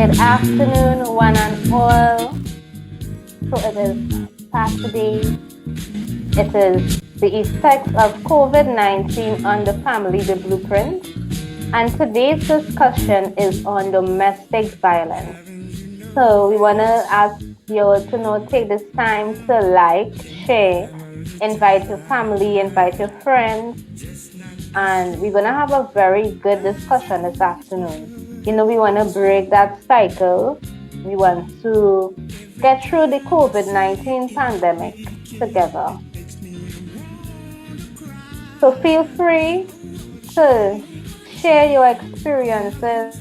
Good afternoon, one and all. So it is Saturday. It is the effects of COVID-19 on the family, the blueprint. And today's discussion is on domestic violence. So we want to ask you to take this time to like, share, invite your family, invite your friends, and we're going to have a very good discussion this afternoon. We want to break that cycle. We want to get through the COVID-19 pandemic together. So feel free to share your experiences,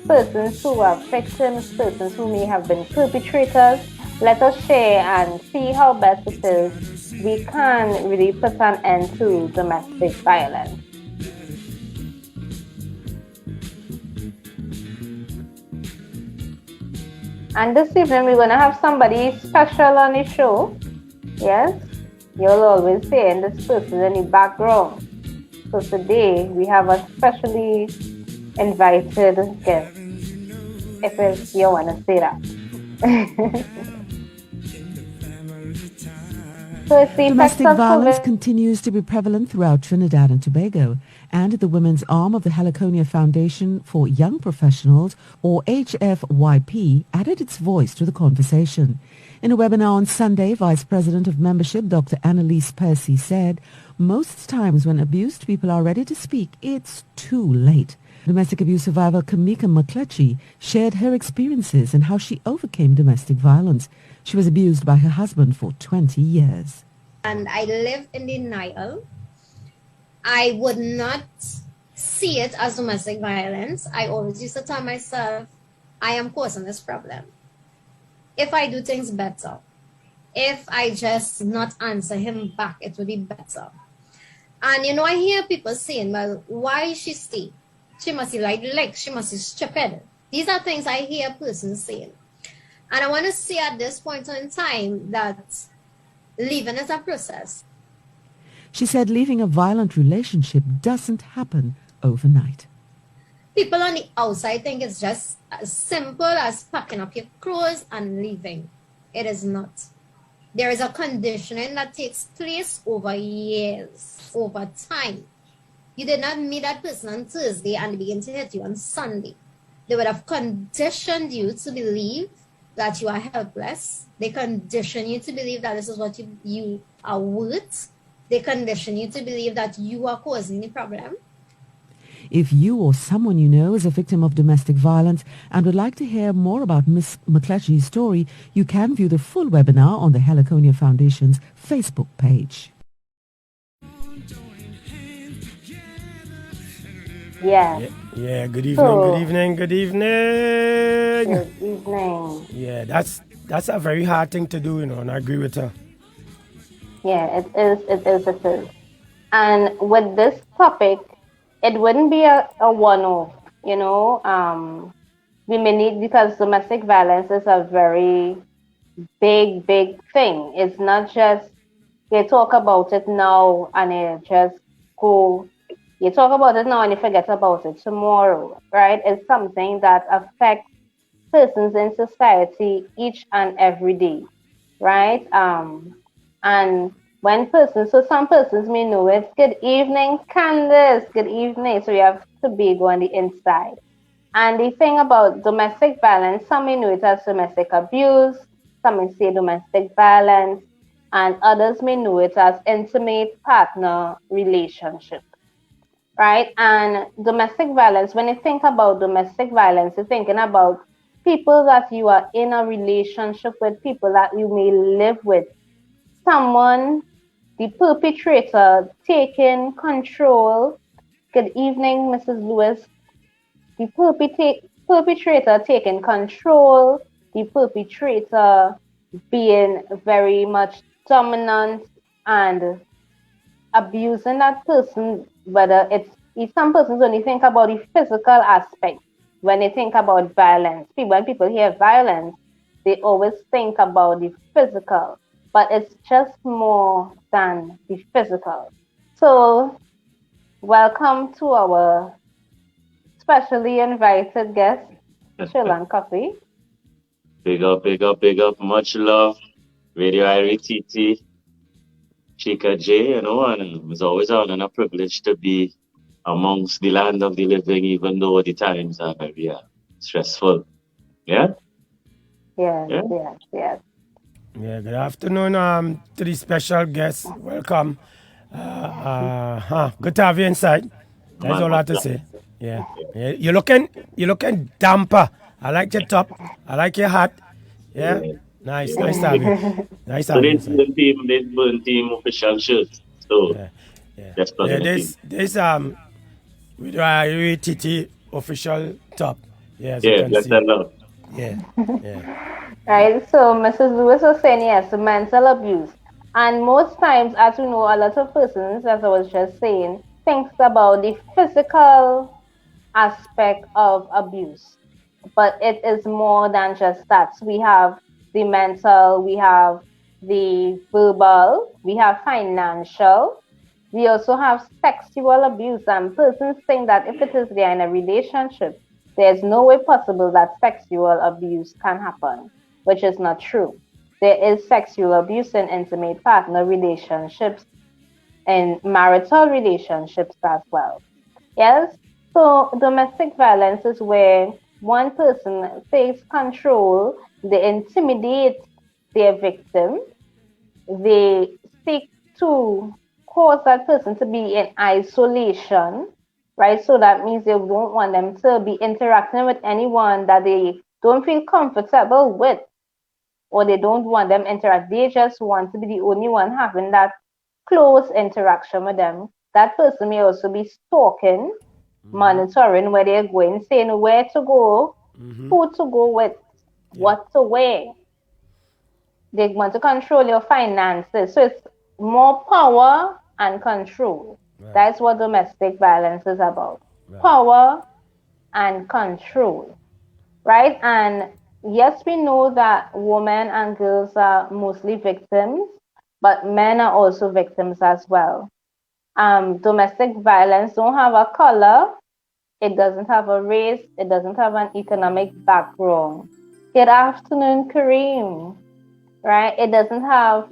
persons who are victims, persons who may have been perpetrators. Let us share and see how best it is we can really put an end to domestic violence. And this evening we're going to have somebody special on the show. Yes, you'll always hear this person in the background. So today we have a specially invited guest, if you want to say that. So domestic violence continues to be prevalent throughout Trinidad and Tobago, and the women's arm of the Heliconia Foundation for Young Professionals, or HFYP, added its voice to the conversation. In a webinar on Sunday, Vice President of Membership Dr. Annalise Percy said, most times when abused people are ready to speak, it's too late. Domestic abuse survivor Kamika McCletchy shared her experiences and how she overcame domestic violence. She was abused by her husband for 20 years. And I live in denial. I would not see it as domestic violence. I always used to tell myself, I am causing this problem. If I do things better, if I just not answer him back, it would be better. And I hear people saying, well, why she stay? She must be like, she must be stupid. These are things I hear persons saying. And I want to say at this point in time that leaving is a process. She said leaving a violent relationship doesn't happen overnight. People on the outside think it's just as simple as packing up your clothes and leaving. It is not. There is a conditioning that takes place over years, over time. You did not meet that person on Thursday and begin to hit you on Sunday. They would have conditioned you to believe that you are helpless. They condition you to believe that this is what you are worth. They condition you to believe that you are causing the problem. If you or someone you know is a victim of domestic violence and would like to hear more about Ms. McCletchy's story, you can view the full webinar on the Heliconia Foundation's Facebook page. Yeah. Yeah, good evening. Good evening. Yeah, that's a very hard thing to do, and I agree with her. Yeah, it is. And with this topic, it wouldn't be a one-off, we may need, because domestic violence is a very big thing. It's not just they talk about it now and it just go. You talk about it now and you forget about it tomorrow, right? It's something that affects persons in society each and every day, right? And so some persons may know it. Good evening, Candace. Good evening. So you have Tobago on the inside. And the thing about domestic violence, some may know it as domestic abuse, some may say domestic violence, and others may know it as intimate partner relationship. Right? And domestic violence, when you think about domestic violence, you're thinking about people that you are in a relationship with, people that you may live with. Someone, the perpetrator, taking control. Good evening, Mrs. Lewis. The perpetrator taking control, the perpetrator being very much dominant and abusing that person, whether it's some persons only think about the physical aspect when they think about violence. When people hear violence, they always think about the physical, but it's just more than the physical. So welcome to our specially invited guest, chill and coffee. Big up, big up, big up. Much love. Radio Irie TT, Chica J, and it's always an honor and a privilege to be amongst the land of the living, even though the times are very stressful. Yeah? Yes, Yeah? yes, yes. Yeah, good afternoon to the special guests. Welcome. Good to have you inside. That's all I have to say. Yeah. You're looking damper. I like your top. I like your hat. Yeah. Nice to have you. Nice to So have you this inside. burn team official shirt. So that's Yeah, positive. this with our TT official top. Yeah, as you Yeah, can bless see. and love. Yeah. Yeah. Right. So Mrs. Lewis was saying yes, mental abuse. And most times, as we know, a lot of persons, as I was just saying, thinks about the physical aspect of abuse. But it is more than just that. We have the mental, we have the verbal, we have financial, we also have sexual abuse. And persons think that if it is they're in a relationship, there's no way possible that sexual abuse can happen, which is not true. There is sexual abuse in intimate partner relationships and marital relationships as well. Yes, so domestic violence is where one person takes control, they intimidate their victim, they seek to cause that person to be in isolation, right? So that means they don't want them to be interacting with anyone that they don't feel comfortable with, or they don't want them interact. They just want to be the only one having that close interaction with them. That person may also be stalking, monitoring where they're going, saying where to go, who to go with, what to wear. They want to control your finances. So it's more power and control. That's what domestic violence is about. Power and control. Right? And yes, we know that women and girls are mostly victims, but men are also victims as well. Domestic violence don't have a color, it doesn't have a race, it doesn't have an economic background. Good afternoon, Kareem. Right? It doesn't have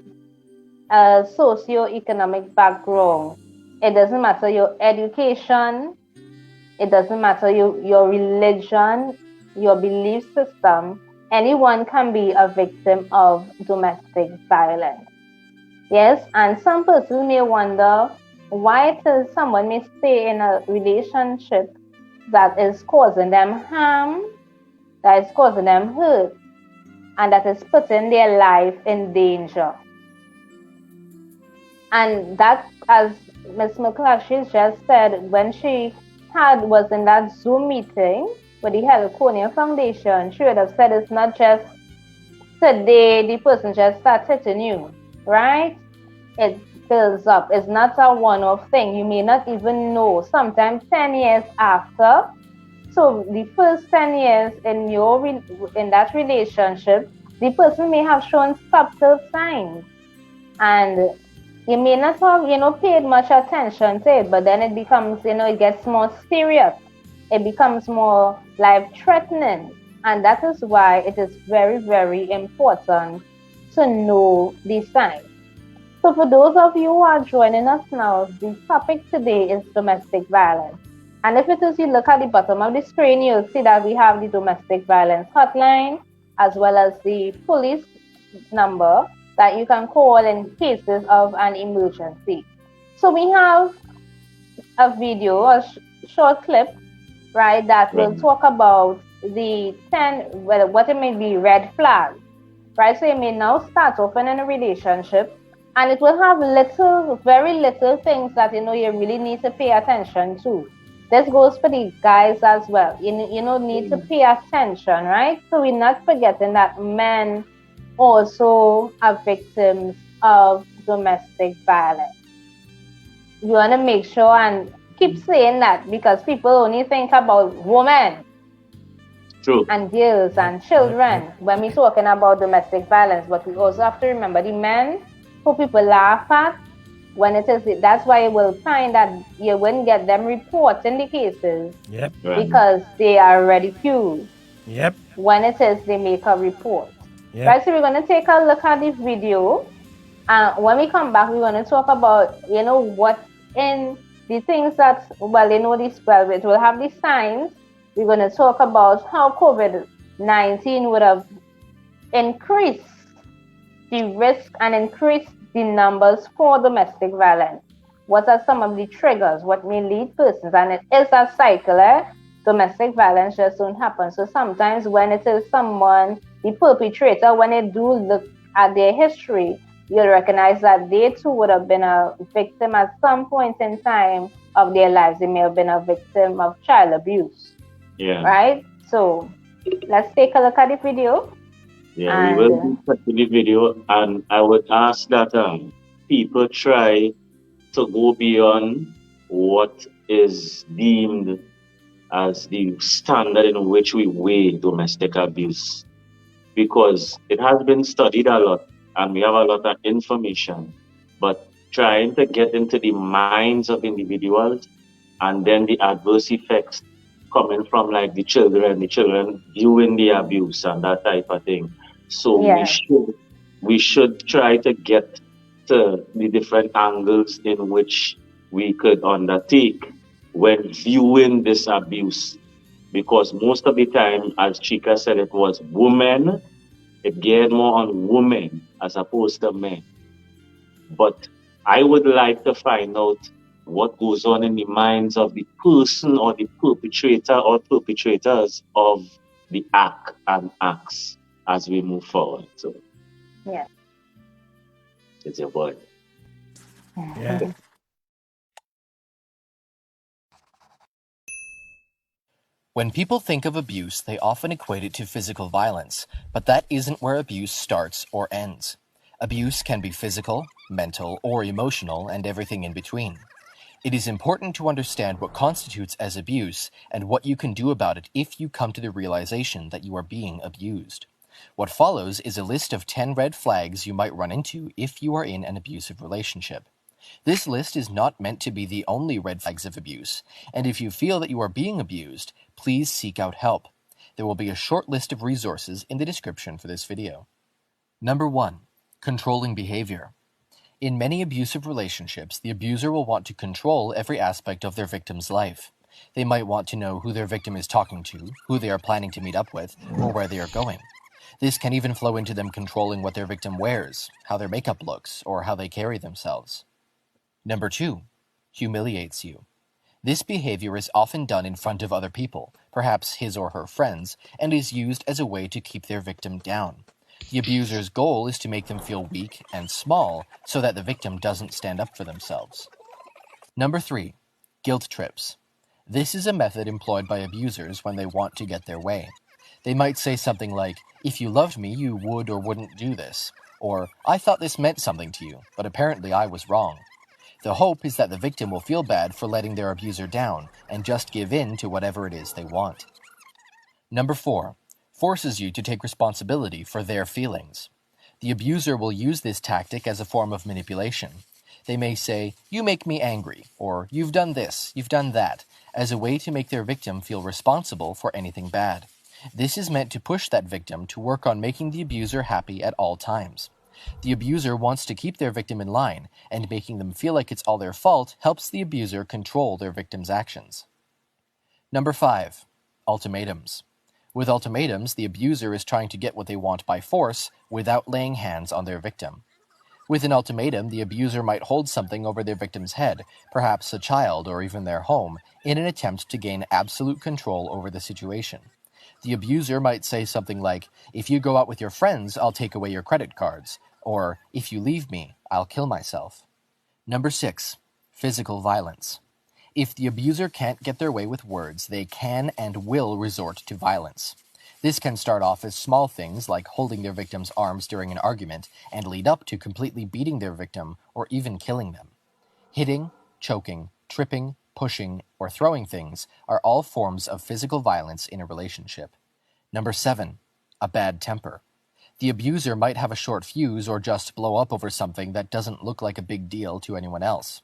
a socio-economic background. It doesn't matter your education. It doesn't matter your religion, your belief system. Anyone can be a victim of domestic violence. Yes, and some persons may wonder why it is someone may stay in a relationship that is causing them harm, that is causing them hurt, and that is putting their life in danger. And that, as Ms. McClatchy just said, when she was in that Zoom meeting with the Heliconia Foundation, she would have said it's not just today the person just started hitting you, right? It builds up. It's not a one-off thing. You may not even know. Sometimes 10 years after. So the first 10 years in that relationship, the person may have shown subtle signs, and you may not have, paid much attention to it, but then it becomes, it gets more serious. It becomes more life-threatening. And that is why it is very, very important to know these signs. So for those of you who are joining us now, the topic today is domestic violence. And if it is, you look at the bottom of the screen, you'll see that we have the domestic violence hotline, as well as the police number that you can call in cases of an emergency. So we have a video, a short clip, right, that will talk about the 10, what it may be, red flags, right? So you may now start off in a relationship, and it will have very little things that, you really need to pay attention to. This goes for the guys as well. You need to pay attention, right? So we're not forgetting that men also are victims of domestic violence. You want to make sure and keep saying that, because people only think about women and girls and children when we're talking about domestic violence. But we also have to remember the men who people laugh at when it is. That's why you will find that you wouldn't get them reporting the cases because they are ridiculed. Yep. when it is they make a report. Yep. Right, so we're going to take a look at the video. And when we come back, we're going to talk about, what in the things that, it will have the signs. We're going to talk about how COVID-19 would have increased the risk and increased the numbers for domestic violence. What are some of the triggers? What may lead persons? And it is a cycle, Domestic violence just don't happen. So sometimes when it is someone, the perpetrator, when they do look at their history, you'll recognize that they too would have been a victim at some point in time of their lives. They may have been a victim of child abuse. Yeah. Right? So let's take a look at the video. Yeah, we will look at the video, and I would ask that people try to go beyond what is deemed as the standard in which we weigh domestic abuse, because it has been studied a lot and we have a lot of information, but trying to get into the minds of individuals and then the adverse effects coming from like the children viewing the abuse and that type of thing. So we should try to get to the different angles in which we could undertake when viewing this abuse, because most of the time, as Chika said, it was women. It geared more on women as opposed to men. But I would like to find out what goes on in the minds of the person or the perpetrator or perpetrators of the act and acts as we move forward. So, yeah, it's your boy. Yeah. When people think of abuse, they often equate it to physical violence, but that isn't where abuse starts or ends. Abuse can be physical, mental, or emotional, and everything in between. It is important to understand what constitutes as abuse and what you can do about it if you come to the realization that you are being abused. What follows is a list of 10 red flags you might run into if you are in an abusive relationship. This list is not meant to be the only red flags of abuse, and if you feel that you are being abused, please seek out help. There will be a short list of resources in the description for this video. Number 1. Controlling behavior. In many abusive relationships, the abuser will want to control every aspect of their victim's life. They might want to know who their victim is talking to, who they are planning to meet up with, or where they are going. This can even flow into them controlling what their victim wears, how their makeup looks, or how they carry themselves. Number 2. Humiliates you. This behavior is often done in front of other people, perhaps his or her friends, and is used as a way to keep their victim down. The abuser's goal is to make them feel weak and small so that the victim doesn't stand up for themselves. Number 3. Guilt trips. This is a method employed by abusers when they want to get their way. They might say something like, "If you loved me, you would or wouldn't do this," or "I thought this meant something to you, but apparently I was wrong." The hope is that the victim will feel bad for letting their abuser down and just give in to whatever it is they want. Number 4. Forces you to take responsibility for their feelings. The abuser will use this tactic as a form of manipulation. They may say, "You make me angry," or "You've done this, you've done that," as a way to make their victim feel responsible for anything bad. This is meant to push that victim to work on making the abuser happy at all times. The abuser wants to keep their victim in line, and making them feel like it's all their fault helps the abuser control their victim's actions. Number 5. Ultimatums. With ultimatums, the abuser is trying to get what they want by force without laying hands on their victim. With an ultimatum, the abuser might hold something over their victim's head, perhaps a child or even their home, in an attempt to gain absolute control over the situation. The abuser might say something like, "If you go out with your friends, I'll take away your credit cards," or "If you leave me, I'll kill myself." Number 6. Physical violence. If the abuser can't get their way with words, they can and will resort to violence. This can start off as small things like holding their victim's arms during an argument and lead up to completely beating their victim or even killing them. Hitting, choking, tripping, pushing, or throwing things are all forms of physical violence in a relationship. Number 7. A bad temper. The abuser might have a short fuse or just blow up over something that doesn't look like a big deal to anyone else.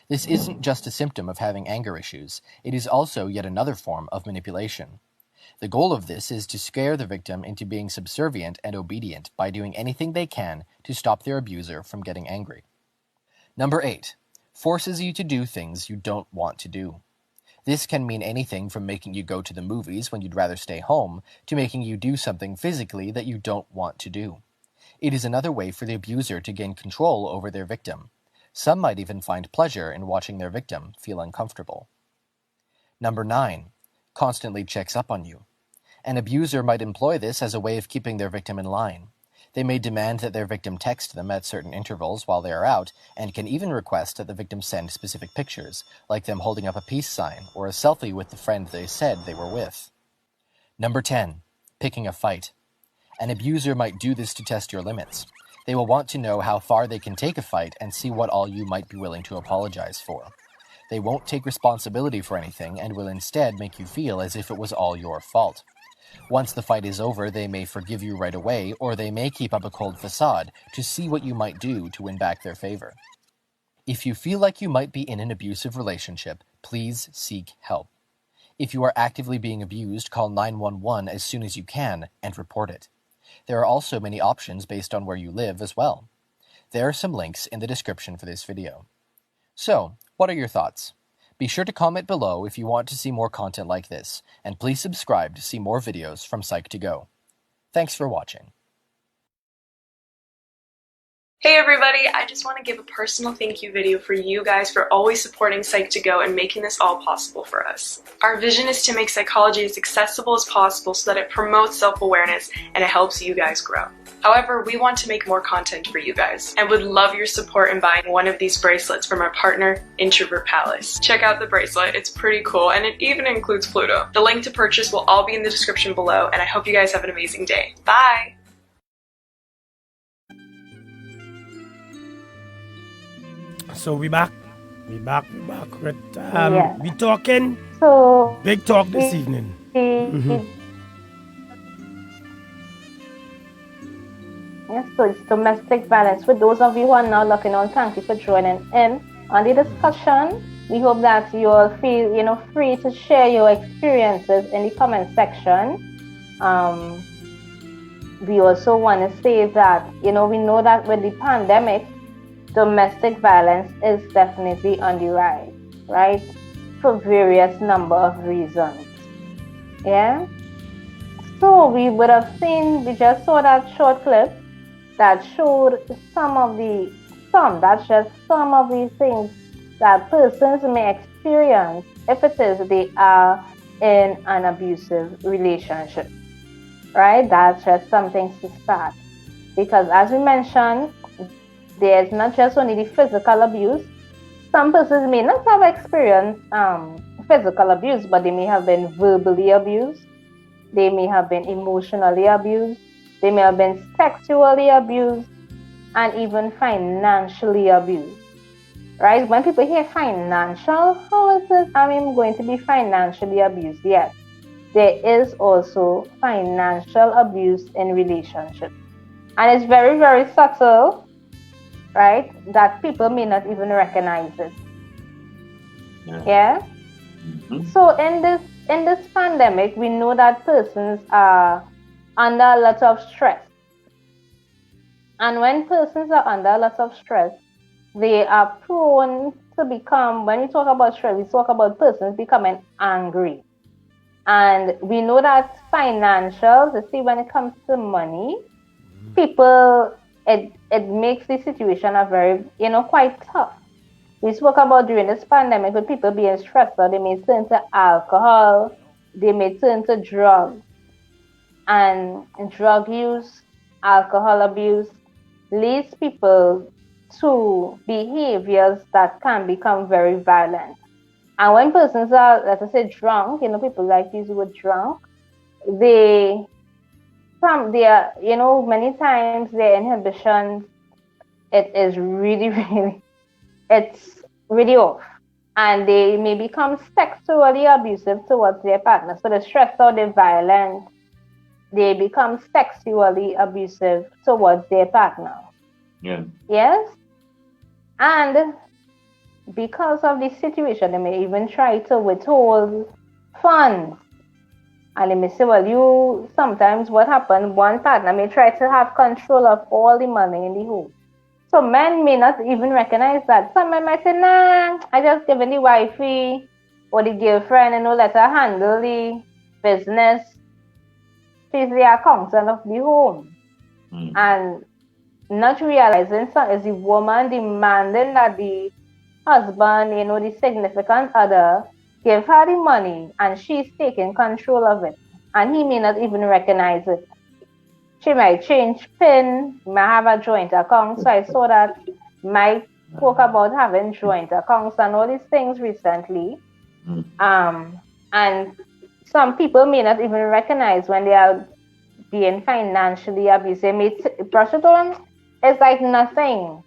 This isn't just a symptom of having anger issues, it is also yet another form of manipulation. The goal of this is to scare the victim into being subservient and obedient by doing anything they can to stop their abuser from getting angry. Number 8. Forces you to do things you don't want to do. This can mean anything from making you go to the movies when you'd rather stay home to making you do something physically that you don't want to do. It is another way for the abuser to gain control over their victim. Some might even find pleasure in watching their victim feel uncomfortable. Number 9. Constantly checks up on you. An abuser might employ this as a way of keeping their victim in line. They may demand that their victim text them at certain intervals while they are out, and can even request that the victim send specific pictures, like them holding up a peace sign or a selfie with the friend they said they were with. Number 10. Picking a fight. An abuser might do this to test your limits. They will want to know how far they can take a fight and see what all you might be willing to apologize for. They won't take responsibility for anything and will instead make you feel as if it was all your fault. Once the fight is over, they may forgive you right away, or they may keep up a cold facade to see what you might do to win back their favor. If you feel like you might be in an abusive relationship, please seek help. If you are actively being abused, call 911 as soon as you can and report it. There are also many options based on where you live as well. There are some links in the description for this video. So, what are your thoughts? Be sure to comment below if you want to see more content like this, and please subscribe to see more videos from Psych2Go. Thanks for watching. Hey everybody, I just want to give a personal thank you video for you guys for always supporting Psych2Go and making this all possible for us. Our vision is to make psychology as accessible as possible so that it promotes self-awareness and it helps you guys grow. However, we want to make more content for you guys and would love your support in buying one of these bracelets from our partner, Introvert Palace. Check out the bracelet, it's pretty cool, and it even includes Pluto. The link to purchase will all be in the description below, and I hope you guys have an amazing day. Bye! So we back with Yes. we talking So big talk this evening. Yes, so it's domestic violence. For those of you who are now looking on, thank you for joining in on the discussion. We hope that you all feel free to share your experiences in the comment section. We also want to say that we know that with the pandemic, domestic violence is definitely on the rise, right? For various number of reasons. Yeah. So we just saw that short clip that showed some of the things that persons may experience if it is they are in an abusive relationship, right? That's just something to start. Because as we mentioned, there's not just only the physical abuse. Some persons may not have experienced physical abuse, but they may have been verbally abused. They may have been emotionally abused. They may have been sexually abused, and even financially abused. Right? When people hear financial, how is this? Going to be financially abused? Yes. There is also financial abuse in relationships. And it's very, very subtle, right? That people may not even recognize it. Yeah? Mm-hmm. So in this pandemic, we know that persons are under a lot of stress. And when persons are under a lot of stress, they are prone to become, when we talk about stress, we talk about persons becoming angry. And we know that financials, when it comes to money, people, it makes the situation a very, quite tough. We spoke about during this pandemic with people being stressed out, they may turn to alcohol, they may turn to drugs. And drug use, alcohol abuse leads people to behaviors that can become very violent. And when persons are, let us say, drunk, people like to use the word drunk, they are, many times their inhibitions, it is really, it's really off. And they may become sexually abusive towards their partner. So they're stressed out, they're violent, they become sexually abusive towards their partner. Yeah. Yes? And because of this situation, they may even try to withhold funds And they may say, well, you sometimes what happened, one partner may try to have control of all the money in the home. So men may not even recognize that. Some men might say, nah, I just given the wifey or the girlfriend, let her handle the business. She's the accountant of the home. And not realizing so is the woman demanding that the husband, the significant other, give her the money and she's taking control of it. And he may not even recognize it. She might change PIN, might have a joint account. So I saw that Mike spoke about having joint accounts and all these things recently. And some people may not even recognize when they are being financially abused. Prostitution is like nothing.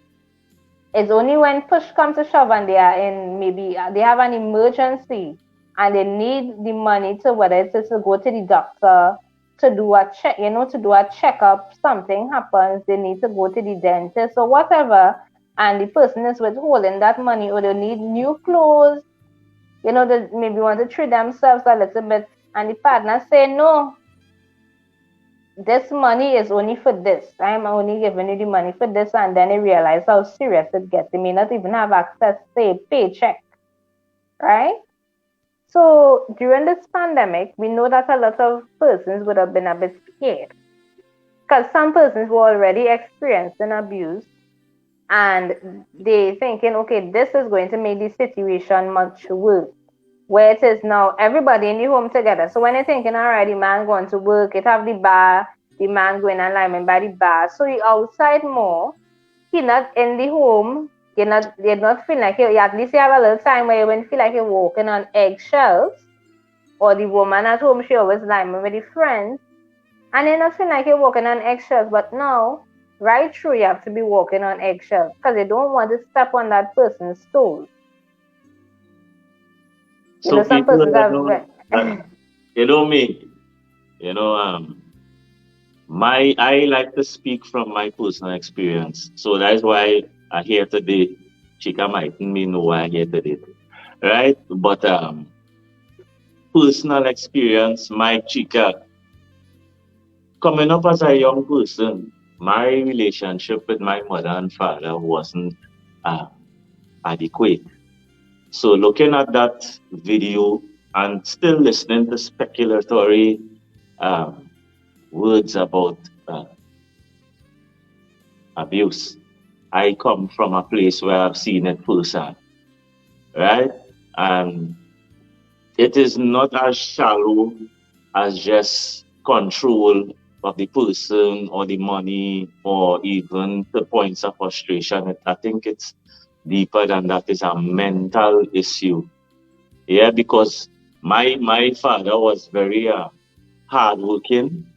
It's only when push comes to shove and they are in, maybe they have an emergency and they need the money to, whether it's to go to the doctor, to do a check, to do a checkup, something happens, they need to go to the dentist or whatever, and the person is withholding that money, or they need new clothes, they maybe want to treat themselves a little bit, and the partner say, no, this money is only for this. I'm only giving you the money for this, and then they realize how serious it gets. They may not even have access to a paycheck, right? So during this pandemic, we know that a lot of persons would have been a bit scared because some persons were already experiencing abuse and they thinking, okay, this is going to make the situation much worse. Where it is now, everybody in the home together. So when you're thinking, all right, the man going to work, it have the bar, the man going and lying by the bar. So he outside more, he not in the home. You're not feeling like you at least you have a little time where you won't feel like you're walking on eggshells. Or the woman at home, she always lying with the friends. And you're not feeling like you're walking on eggshells. But now, right through, you have to be walking on eggshells because you don't want to step on that person's toes. So some persons have I like to speak from my personal experience. So that's why I'm here today. Chica might me know why I'm here today. Right? But personal experience, my Chica, coming up as a young person, my relationship with my mother and father wasn't adequate. So looking at that video and still listening to speculatory words about abuse, I come from a place where I've seen it firsthand, right? And it is not as shallow as just control of the person or the money or even the points of frustration. I think it's deeper than that. It's a mental issue. Yeah, because my father was very hardworking.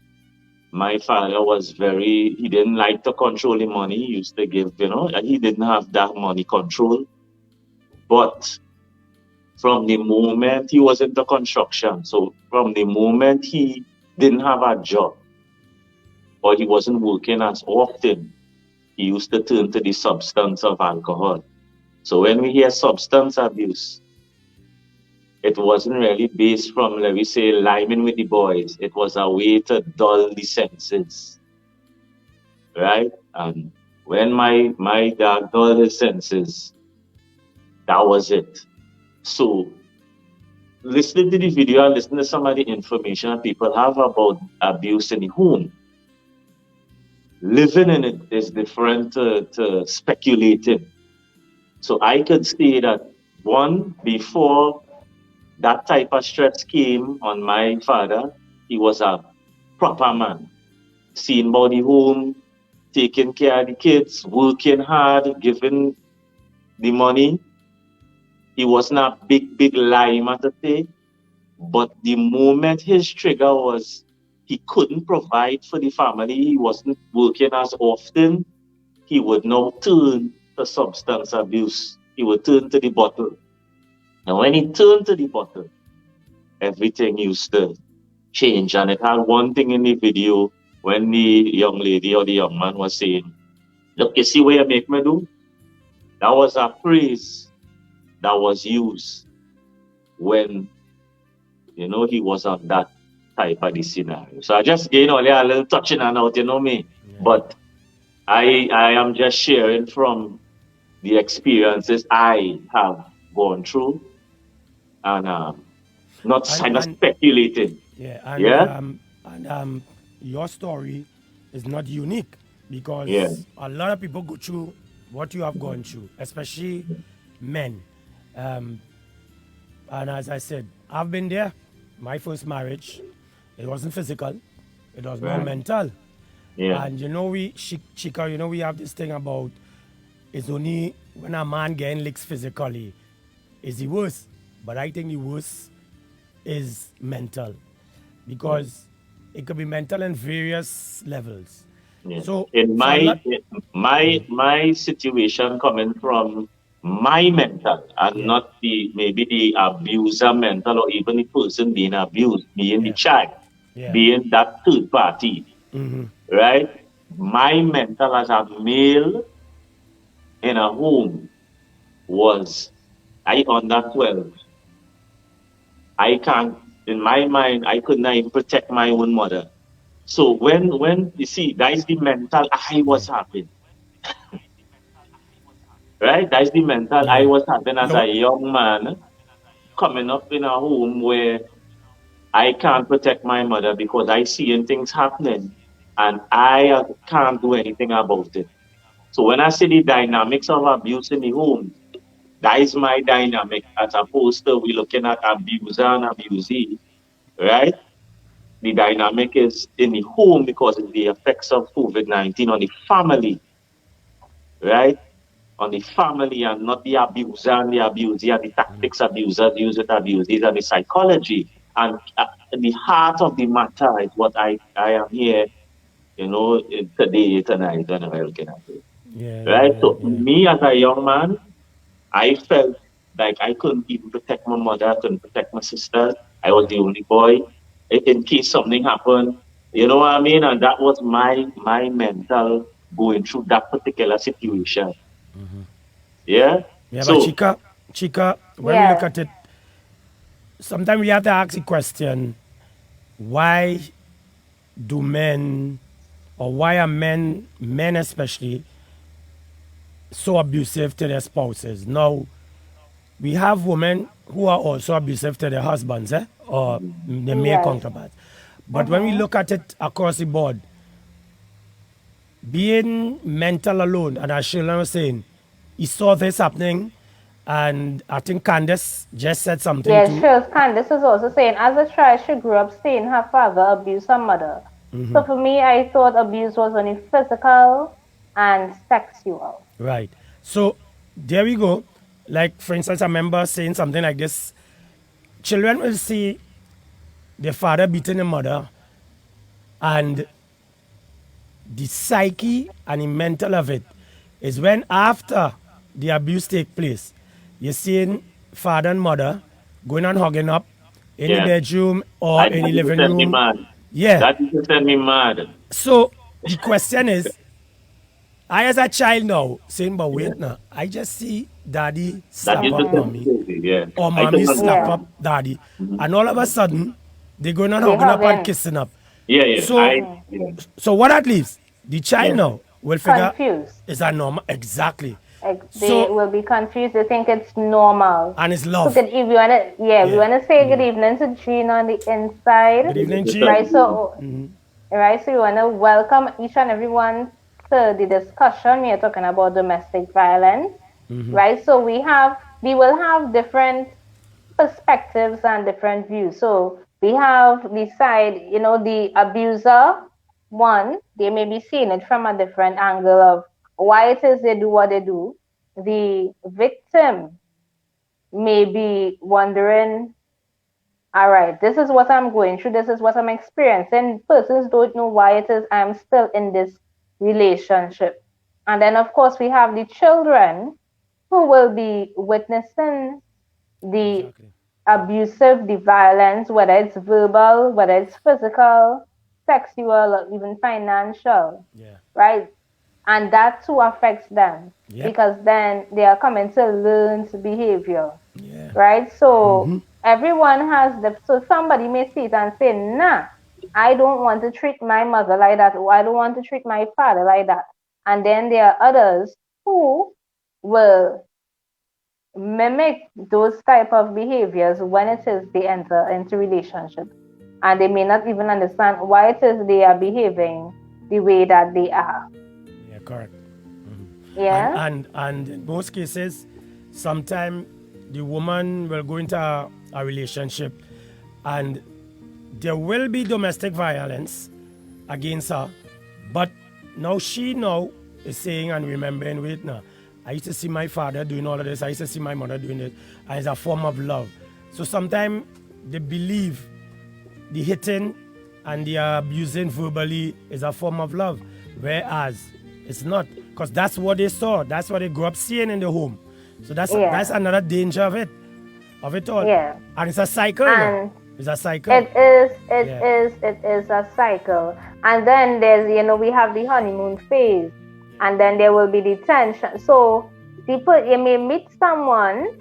My father was he didn't like to control the money. He used to give, he didn't have that money control. But from the moment he was into construction, so from the moment he didn't have a job or he wasn't working as often, he used to turn to the substance of alcohol. So when we hear substance abuse, it wasn't really based from, let me say, liming with the boys. It was a way to dull the senses, right? And when my dad dulled his senses, that was it. So listening to the video and listening to some of the information that people have about abuse in the home, living in it is different to speculating. So I could say that, one, before that type of stress came on my father, he was a proper man. Seeing about the home, taking care of the kids, working hard, giving the money. He wasn't a big lime at the day. But the moment his trigger was he couldn't provide for the family, he wasn't working as often, he would now turn to substance abuse. He would turn to the bottle. And when he turned to the bottle, everything used to change. And it had one thing in the video when the young lady or the young man was saying, look, you see what you make me do? That was a phrase that was used when, he was on that type of the scenario. So I just gain only a little touching and out, you know me. But I am just sharing from the experiences I have gone through and not kind of speculating. Yeah, and your story is not unique because a lot of people go through what you have gone through, especially men. And as I said, I've been there. My first marriage, it wasn't physical, it was more mental. Yeah. And Chica, we have this thing about it's only when a man getting licks physically is the worst. But I think the worst is mental because it could be mental in various levels. Yeah. So in my situation coming from my mental and not maybe the abuser mental or even the person being abused, being the child, being that third party, right? My mental as a male in a home was I under 12. I can't, in my mind, I could not even protect my own mother. So when you see, that is the mental I was having. Right? That's the mental I was having as a young man coming up in a home where I can't protect my mother because I seeing things happening and I can't do anything about it. So when I see the dynamics of abuse in the home, that is my dynamic as opposed to we looking at abuser and abusee, right? The dynamic is in the home because of the effects of COVID-19 on the family, right? On the family and not the abuser and the abusee and the tactics abusers use it abusees and the psychology. And the heart of the matter is what I am here, today, tonight, when I'm looking at it. Right? So me as a young man, I felt like I couldn't even protect my mother, I couldn't protect my sister. I was the only boy. In case something happened, you know what I mean? And that was my mental going through that particular situation. Yeah. Yeah, so, but Chica, when we look at it, sometimes we have to ask the question, why do men, or why are men especially, so abusive to their spouses? Now, we have women who are also abusive to their husbands, or the male counterparts. But when we look at it across the board, being mental alone, and as Sheila was saying, he saw this happening, and I think Candace just said something too. Sure. Candace is also saying, as a child, she grew up seeing her father abuse her mother. So for me, I thought abuse was only physical and sexual. Right. So there we go. Like, for instance, I remember saying something like this. Children will see their father beating their mother, and the psyche and the mental of it is when after the abuse take place, you're seeing father and mother going and hugging up in the bedroom or in the living room. That used to send me mad. So the question is, I as a child now saying, but wait now, I just see daddy slap up mommy, or mommy slap up daddy, and all of a sudden they're going and hugging up and kissing up. So what that leaves? The child now will figure confused. Is that normal? Exactly. They will be confused. They think it's normal. And it's love. So if you wanna, we wanna say good evening to Jean on the inside. Good evening, Jean. Right. So, right. So you wanna welcome each and everyone to the discussion. We are talking about domestic violence. Right. So we will have different perspectives and different views. So we have the side, the abuser. One, they may be seeing it from a different angle of why it is they do what they do. The victim may be wondering, all right, this is what I'm going through, this is what I'm experiencing. Persons don't know why it is I'm still in this relationship. And then, of course, we have the children who will be witnessing the abusive, the violence, whether it's verbal, whether it's physical, sexual, or even financial, right? And that too affects them because then they are coming to learn behavior, right? So Everyone has so somebody may see it and say, nah, I don't want to treat my mother like that, or I don't want to treat my father like that. And then there are others who will mimic those type of behaviors when it is they enter into relationship. And they may not even understand why it is they are behaving the way that they are. Yeah, correct. Yeah. And in most cases, sometimes the woman will go into a relationship and there will be domestic violence against her, but now she is saying and remembering, wait now, I used to see my father doing all of this, I used to see my mother doing it, and it's a form of love. So sometimes they believe the hitting and the abusing verbally is a form of love, whereas it's not, because that's what they saw, that's what they grew up seeing in the home. So that's another danger of it all. Yeah. And it's a cycle. And it's a cycle. It is a cycle. And then there's, we have the honeymoon phase, and then there will be the tension. So you may meet someone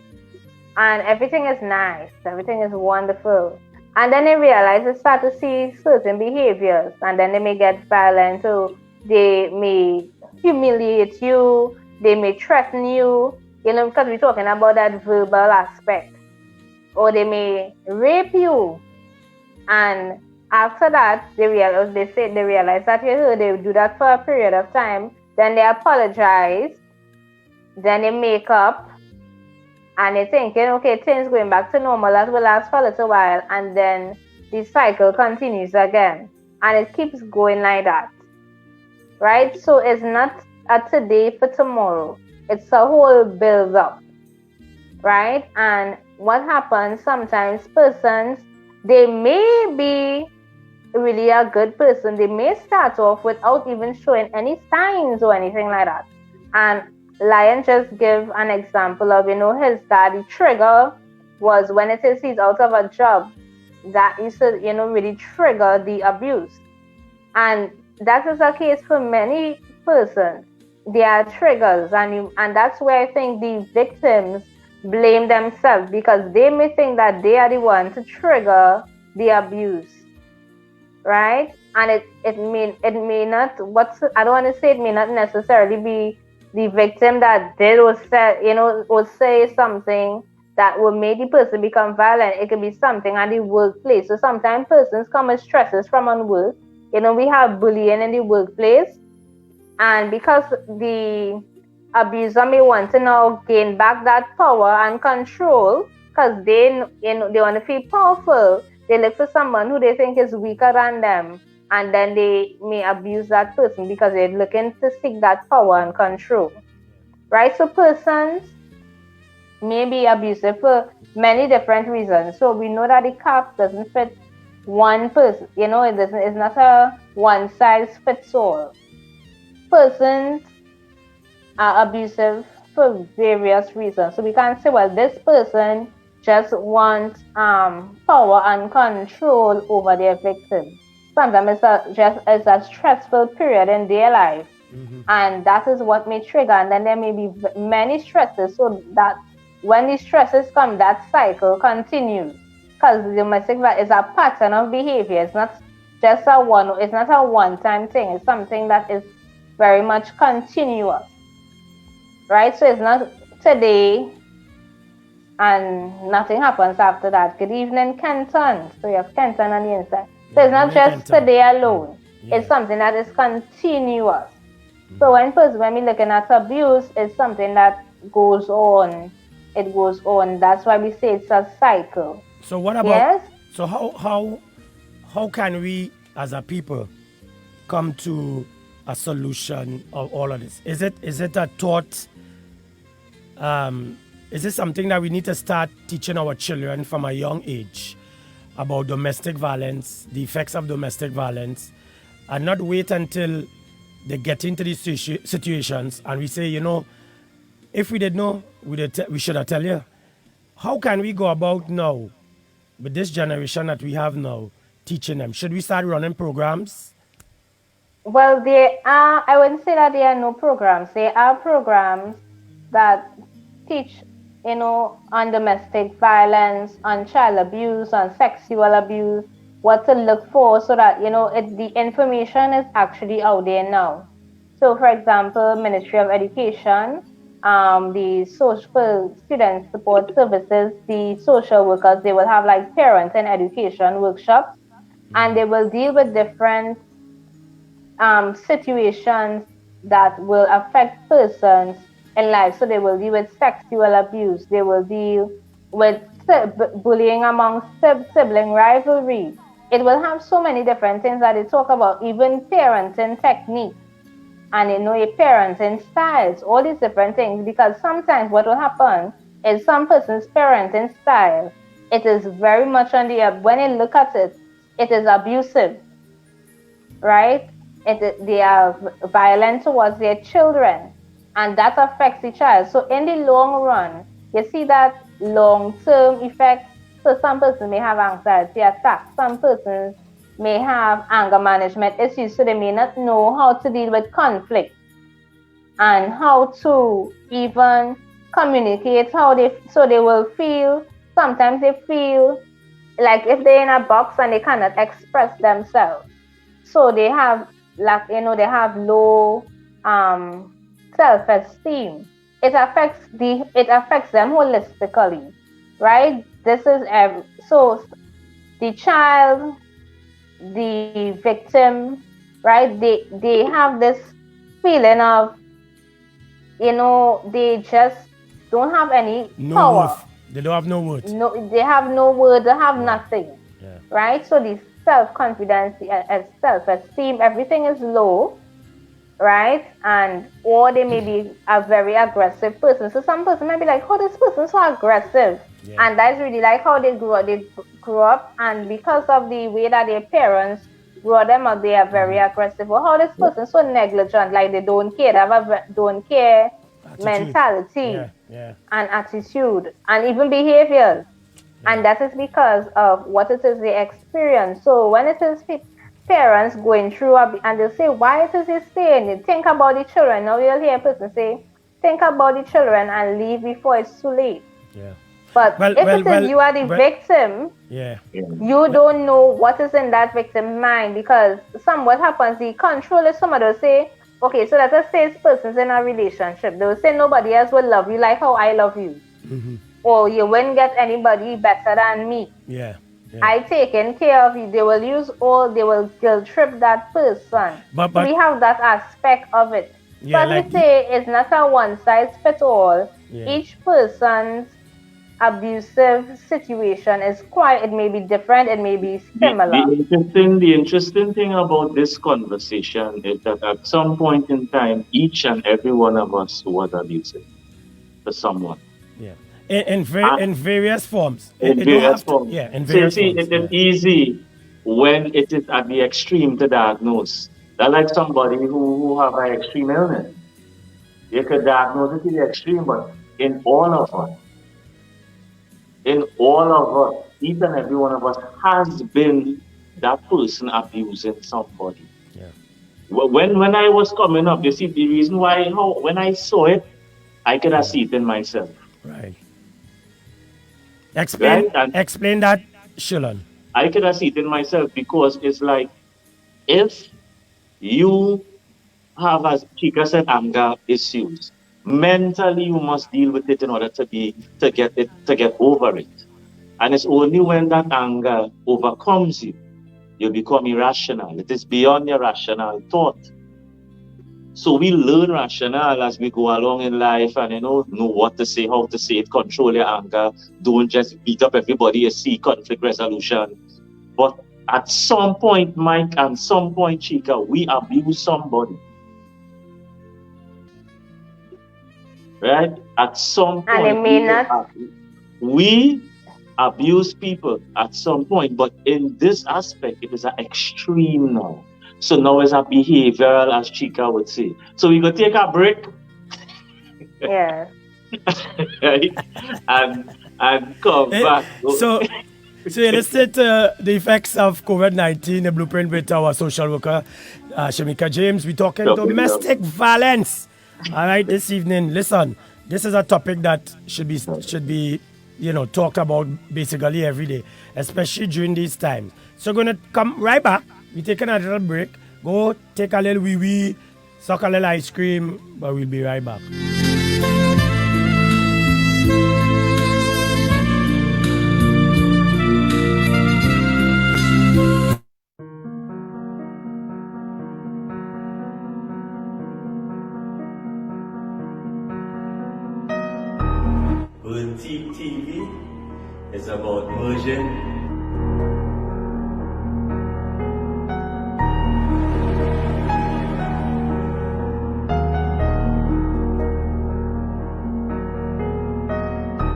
and everything is nice, everything is wonderful. And then they realize they start to see certain behaviors, and then they may get violent. So they may humiliate you, they may threaten you, because we're talking about that verbal aspect. Or they may rape you, and after that they realize that they do that for a period of time, then they apologize, then they make up, and they're thinking, okay, things going back to normal, that will last for a little while, and then the cycle continues again, and it keeps going like that, right? So it's not a today for tomorrow, it's a whole build up, right? And what happens sometimes, persons, they may be really a good person, they may start off without even showing any signs or anything like that. And Lion just give an example of, his daddy trigger was when it is he's out of a job, that used to, really trigger the abuse. And that is the case for many persons. There are triggers, and that's where I think the victims blame themselves, because they may think that they are the one to trigger the abuse, right? And it may not, I don't want to say it may not necessarily be the victim that did or said, or say something that will make the person become violent. It could be something at the workplace. So sometimes persons come with stresses from on work. We have bullying in the workplace, and because the abuser may want to now gain back that power and control, because they want to feel powerful. They look for someone who they think is weaker than them, and then they may abuse that person because they're looking to seek that power and control, right? So persons may be abusive for many different reasons. So we know that the cap doesn't fit one person. It's not a one size fits all. Persons are abusive for various reasons. So we can't say, well, this person just wants power and control over their victim. Sometimes it's a stressful period in their life, and that is what may trigger. And then there may be many stresses, so that when the stresses come, that cycle continues. Because domestic violence is a pattern of behavior. It's not just a one-time thing. It's something that is very much continuous, right? So it's not today and nothing happens after that. Good evening, Kenton. So you have Kenton on the inside. So it's not just today alone. It's something that is continuous. So when we're looking at abuse, it's something that goes on. It goes on. That's why we say it's a cycle. So what about? Yes? So how can we as a people come to a solution of all of this? Is it a thought? Is it something that we need to start teaching our children from a young age about domestic violence, the effects of domestic violence, and not wait until they get into these situations and we say, if we did know, we should have tell you. How can we go about now with this generation that we have now, teaching them? Should we start running programs? Well, I wouldn't say that there are no programs. There are programs that teach, on domestic violence, on child abuse, on sexual abuse, what to look for so that, the information is actually out there now. So, for example, Ministry of Education, the social student support services, the social workers, they will have like parent and education workshops, and they will deal with different situations that will affect persons in life. So they will deal with sexual abuse, they will deal with bullying among sibling rivalry. It will have so many different things that they talk about, even parenting techniques and a parenting styles, all these different things, because sometimes what will happen is some person's parenting style, it is very much on the when you look at it, it is abusive, right? They are violent towards their children, and that affects the child. So in the long run, you see that long-term effect. So some persons may have anxiety attacks, some persons may have anger management issues, so they may not know how to deal with conflict and how to even communicate, so they will feel, sometimes they feel like if they're in a box and they cannot express themselves. So they have they have low self-esteem. It affects them holistically, right? This is so the child, the victim, right? They have this feeling of, they just don't have any power. Worth. They don't have no words. No, they have no word. They have nothing. Yeah. Right? So the self-confidence, self-esteem, everything is low, right? Or they may be a very aggressive person. So some person might be like, oh, this person is so aggressive. Yeah. And that's really like how they grew up. They grew up, and because of the way that their parents brought them up, they are very aggressive. Or how this person is so negligent, like they don't care. They have a don't care attitude, mentality, and attitude, and even behaviors. Yeah. And that is because of what it is they experience. So when it is parents going through, and they'll say, why it is they staying? Think about the children. Now you'll hear a person say, think about the children and leave before it's too late. Yeah. But if you are the victim, you don't know what is in that victim's mind, because what happens, the controller, somebody will say, okay, so let us say this person's in a relationship. They will say nobody else will love you like how I love you. Mm-hmm. Or you wouldn't get anybody better than me. Yeah. I taken care of you. They will guilt trip that person. But we have that aspect of it. Yeah, but we say it's not a one size fits all. Yeah. Each person's abusive situation is it may be different, it may be similar. The interesting thing about this conversation is that at some point in time, each and every one of us was abusive to someone. Yeah. In various forms. In various forms. It is easy when it is at the extreme to diagnose. That's like somebody who have an extreme illness. You could diagnose it to the extreme, but in all of us, each and every one of us has been that person abusing somebody. Yeah. When I was coming up, you see, the reason why, when I saw it, I could have seen it in myself. Right. Explain that, Shulon. I could have seen it in myself, because it's like, if you have, as Chika said, anger issues, mentally you must deal with it in order to get over it. And it's only when that anger overcomes you, you become irrational. It is beyond your rational thought. So we learn rational as we go along in life, and know what to say, how to say it, control your anger. Don't just beat up everybody you see, conflict resolution. But at some point, Mike, and some point, Chika, we abuse somebody. Right? At some point, and it may not. We abuse people at some point, but in this aspect, it is an extreme now. So now it's a behavioral, as Chika would say. So we go take a break. Yeah. Right? And come back. So you listen to the effects of COVID-19, the blueprint with our social worker, Shamika James. We're talking domestic violence. All right, this evening, listen, this is a topic that should be talked about basically every day, especially during these times. So we're gonna come right back. We take another little break. Go take a little wee, suck a little ice cream, but we'll be right back. TV is about merging.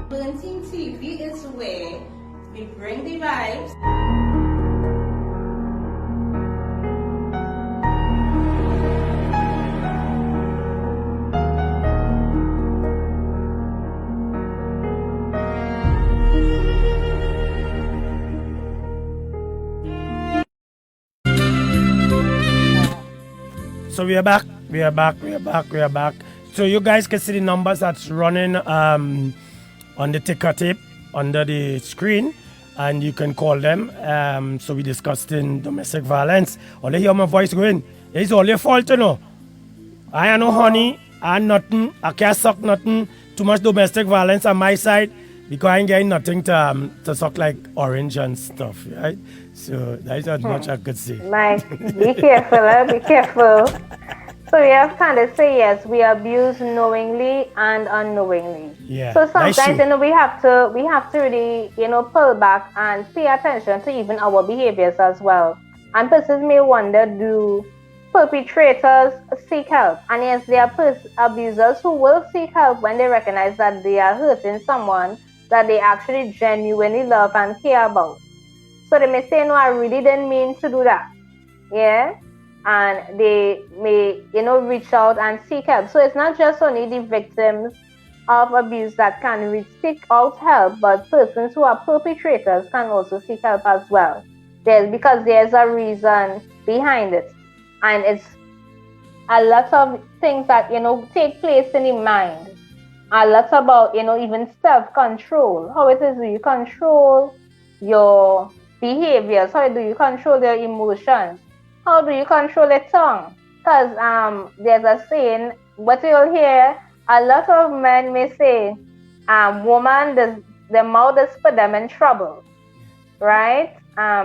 Boutique TV is where we bring the vibes. So we are back. So you guys can see the numbers that's running on the ticker tape under the screen, and you can call them. So we discussing domestic violence. All you hear my voice going, it's all your fault, you know. I ain't no honey, I ain't nothing, I can't suck nothing. Too much domestic violence on my side because I ain't getting nothing to suck like orange and stuff, right? So that's as much I could say. Mike, be careful, be careful. So we have to say yes, we abuse knowingly and unknowingly. Yeah. So sometimes we have to really pull back and pay attention to even our behaviors as well. And persons may wonder, do perpetrators seek help? And yes, there are abusers who will seek help when they recognize that they are hurting someone that they actually genuinely love and care about. So they may say, no, I really didn't mean to do that. Yeah. And they may, reach out and seek help. So it's not just only the victims of abuse that can seek out help, but persons who are perpetrators can also seek help as well. Because there's a reason behind it. And it's a lot of things that, take place in the mind. A lot about, even self-control. How it is you control your behaviors? How do you control your emotions? How do you control your tongue? Because there's a saying, what you'll hear, a lot of men may say, woman, the mouth is put them in trouble, right?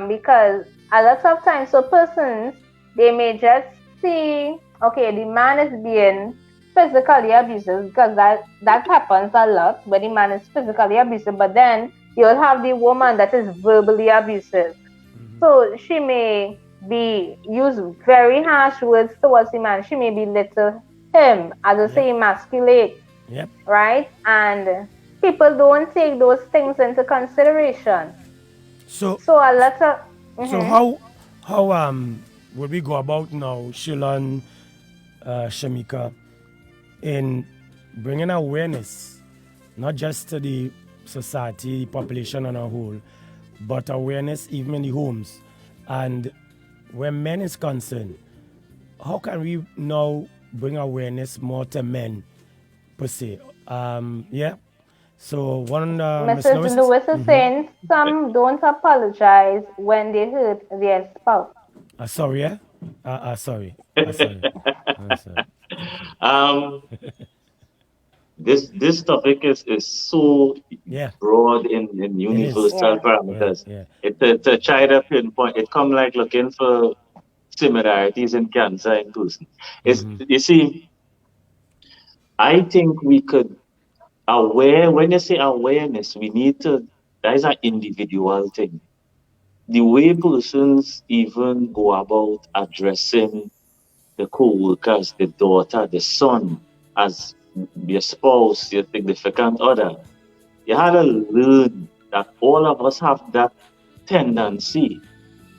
Because a lot of times, so persons, they may just see, okay, the man is being physically abusive, because that happens a lot, when the man is physically abusive, but then you'll have the woman that is verbally abusive. Mm-hmm. So she may use very harsh words towards the man. She may belittle him, as I say, emasculate. Yep. Right? And people don't take those things into consideration. So a lot of... Mm-hmm. So how would we go about now, Sheila and Shamika, in bringing awareness, not just to the society, the population on a whole, but awareness even in the homes? And where men is concerned, how can we now bring awareness more to men, per se? So one... Mrs. Lewis is saying some don't apologize when they hurt their spouse. Sorry, yeah? Sorry. This topic is so broad in universal parameters. Yeah. It's a try to pinpoint. It come like looking for similarities in cancer in person. You see, I think we could when you say awareness, we need to, that is an individual thing. The way persons even go about addressing the co-workers, the daughter, the son, as your spouse, your significant other, you had to learn that all of us have that tendency.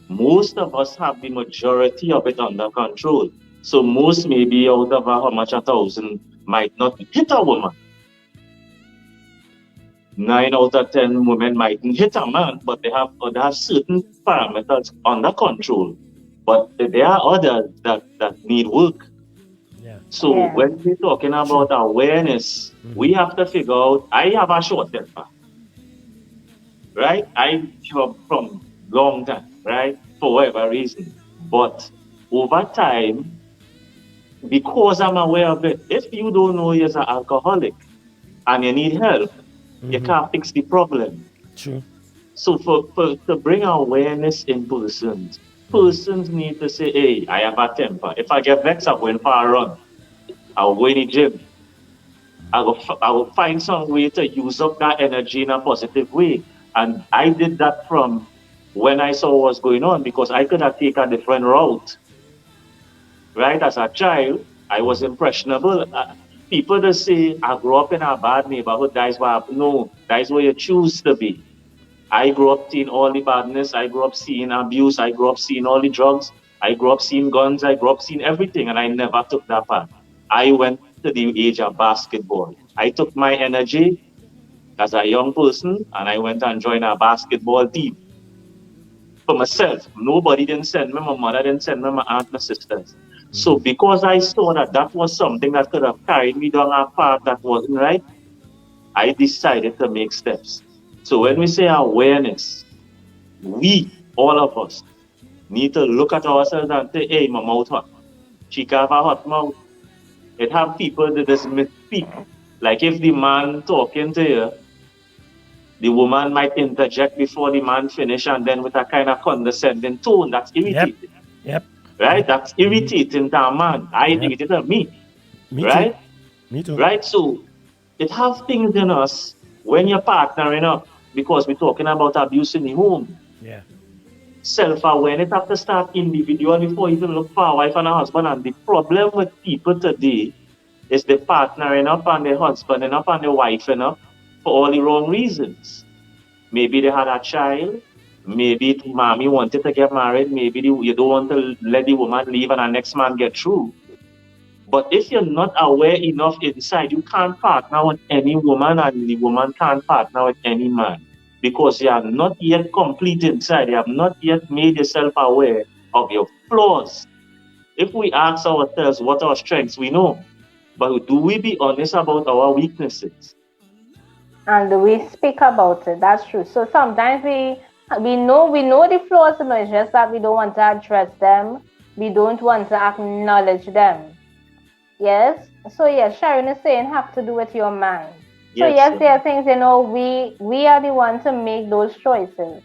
Most of us have the majority of it under control. So most, maybe out of how much 1,000 might not hit a woman. 9 out of 10 women mightn't hit a man, but they have certain parameters under control. But there are others that need work. Yeah. So when we're talking about awareness, we have to figure out, I have a short temper, right? I from long time, right? For whatever reason. But over time, because I'm aware of it, if you don't know you're an alcoholic and you need help, you can't fix the problem. True. So to bring awareness in persons need to say, hey, I have a temper. If I get vexed, I'm going for a run. I'll go in the gym. I will find some way to use up that energy in a positive way. And I did that from when I saw what was going on, because I could have taken a different route. Right? As a child, I was impressionable. People just say, I grew up in a bad neighborhood. That is why no, that is where you choose to be. I grew up seeing all the badness. I grew up seeing abuse. I grew up seeing all the drugs. I grew up seeing guns. I grew up seeing everything. And I never took that path. I went to the age of basketball. I took my energy as a young person and I went and joined a basketball team. For myself, nobody didn't send me. My mother didn't send me. My aunt, my sisters. So because I saw that that was something that could have carried me down a path that wasn't right, I decided to make steps. So when we say awareness, we, all of us, need to look at ourselves and say, hey, my mouth hot. She have a hot mouth. It have people that just misspeak. Like if the man talking to you, the woman might interject before the man finish, and then with a kind of condescending tone, that's irritating. Yep. Right? That's irritating to a man. I irritated me. Right? Too. Me too. Right? So it have things in us when you're partnering up, because we're talking about abuse in the home. Yeah. Self-awareness have to start individual before you even look for a wife and a husband. And the problem with people today is they're partnering up and they're husbanding up and they're wifing up for all the wrong reasons. Maybe they had a child. Maybe mommy wanted to get married. Maybe you don't want to let the woman leave and the next man get through. But if you're not aware enough inside, you can't partner with any woman and the woman can't partner with any man. Because you are not yet complete inside. You have not yet made yourself aware of your flaws. If we ask ourselves what our strengths, we know. But do we be honest about our weaknesses? And do we speak about it? That's true. So sometimes we know the flaws, it's just that we don't want to address them. We don't want to acknowledge them. Yes? So yes, Sharon is saying have to do with your mind. So yes, there are things, we are the ones to make those choices.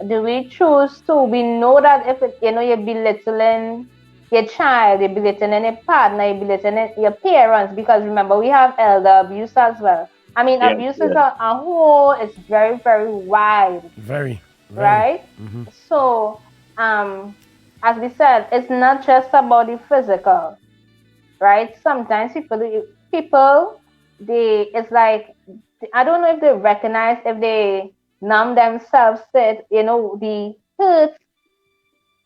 Do we choose to? We know that if you're belittling your child, you're belittling your partner, you're belittling your parents, because remember, we have elder abuse as well. I mean, abuse is a whole, it's very, very wide. Very. Right? Mm-hmm. So, as we said, it's not just about the physical, right? Sometimes people, it's like, I don't know if they recognize, if they numb themselves to the hurt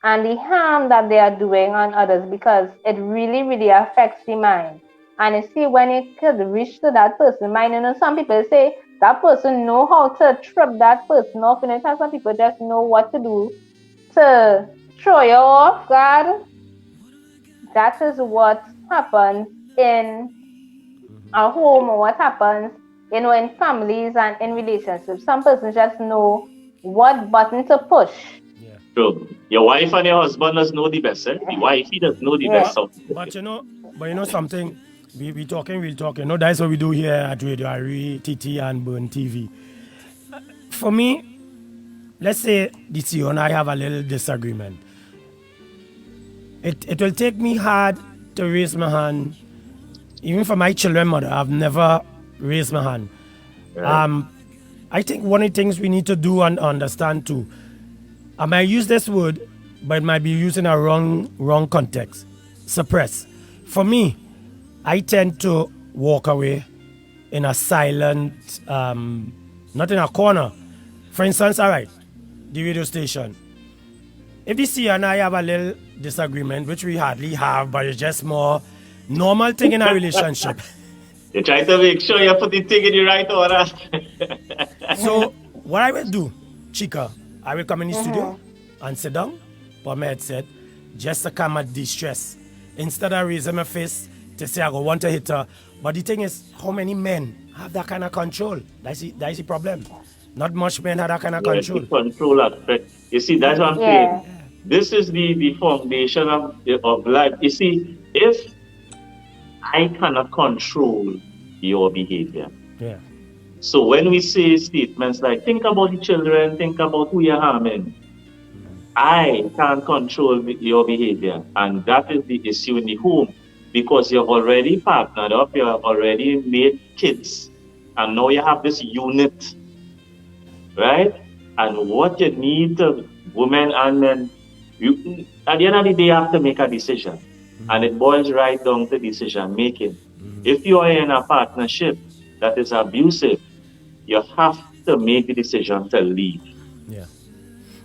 and the harm that they are doing on others, because it really, really affects the mind. And you see, when it could reach to that person's mind, some people say that person know how to trip that person off, some people just know what to do to throw you off guard. That is what happens in a home, or what happens, in families and in relationships. Some persons just know what button to push. Yeah. True. Your wife and your husband does know the best. The wife, he does know the best. But you know something, we talking, we'll talk. That's what we do here at Radio Ari, TT and Burn TV. For me, let's say this year and I have a little disagreement. It will take me hard to raise my hand. Even for my children mother, I've never raised my hand. Right. I think one of the things we need to do and understand too, I might use this word, but it might be used in a wrong context. Suppress. For me, I tend to walk away in a silent, not in a corner. For instance, all right, the radio station. If the CEO and I have a little disagreement, which we hardly have, but it's just more normal thing in a relationship. You try to make sure you put the thing in the right order. So what I will do, Chica, I will come in the studio and sit down, put my headset, just to calm my distress. Instead of raising my fist, to say I go want to hit her. But the thing is, how many men have that kind of control? That's the problem. Not much men have that kind of control. The control aspect. You see, that's what I'm saying. This is the foundation of life. You see, if I cannot control your behavior. Yeah. So when we say statements like, think about the children, think about who you're harming, I can't control your behavior. And that is the issue in the home. Because you've already partnered up, you have already made kids. And now you have this unit. Right? And what you need, women and men, at the end of the day, you have to make a decision. And it boils right down to decision making. If you are in a partnership that is abusive, you have to make the decision to leave. Yeah.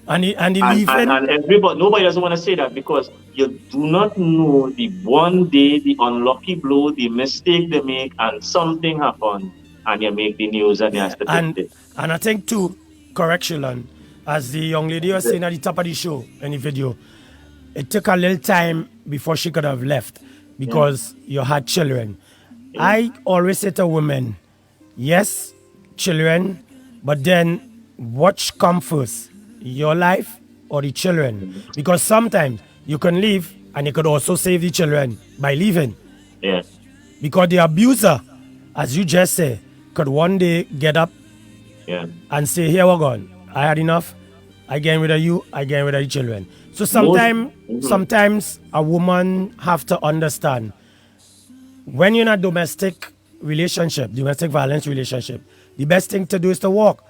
And leaving. And everybody, nobody doesn't want to say that because you do not know the one day, the unlucky blow, the mistake they make, and something happens, and you make the news and you have to take it. And I think too, correction, as the young lady was saying at the top of the show in the video, it took a little time before she could have left because you had children. Yeah. I always say to women, yes, children, but then what comes first, your life or the children? Because sometimes you can leave and you could also save the children by leaving. Yeah. Because the abuser, as you just said, could one day get up and say, here we're gone. I had enough. I get rid of you. I get rid of the children. So sometimes a woman have to understand when you're in a domestic violence relationship, the best thing to do is to walk.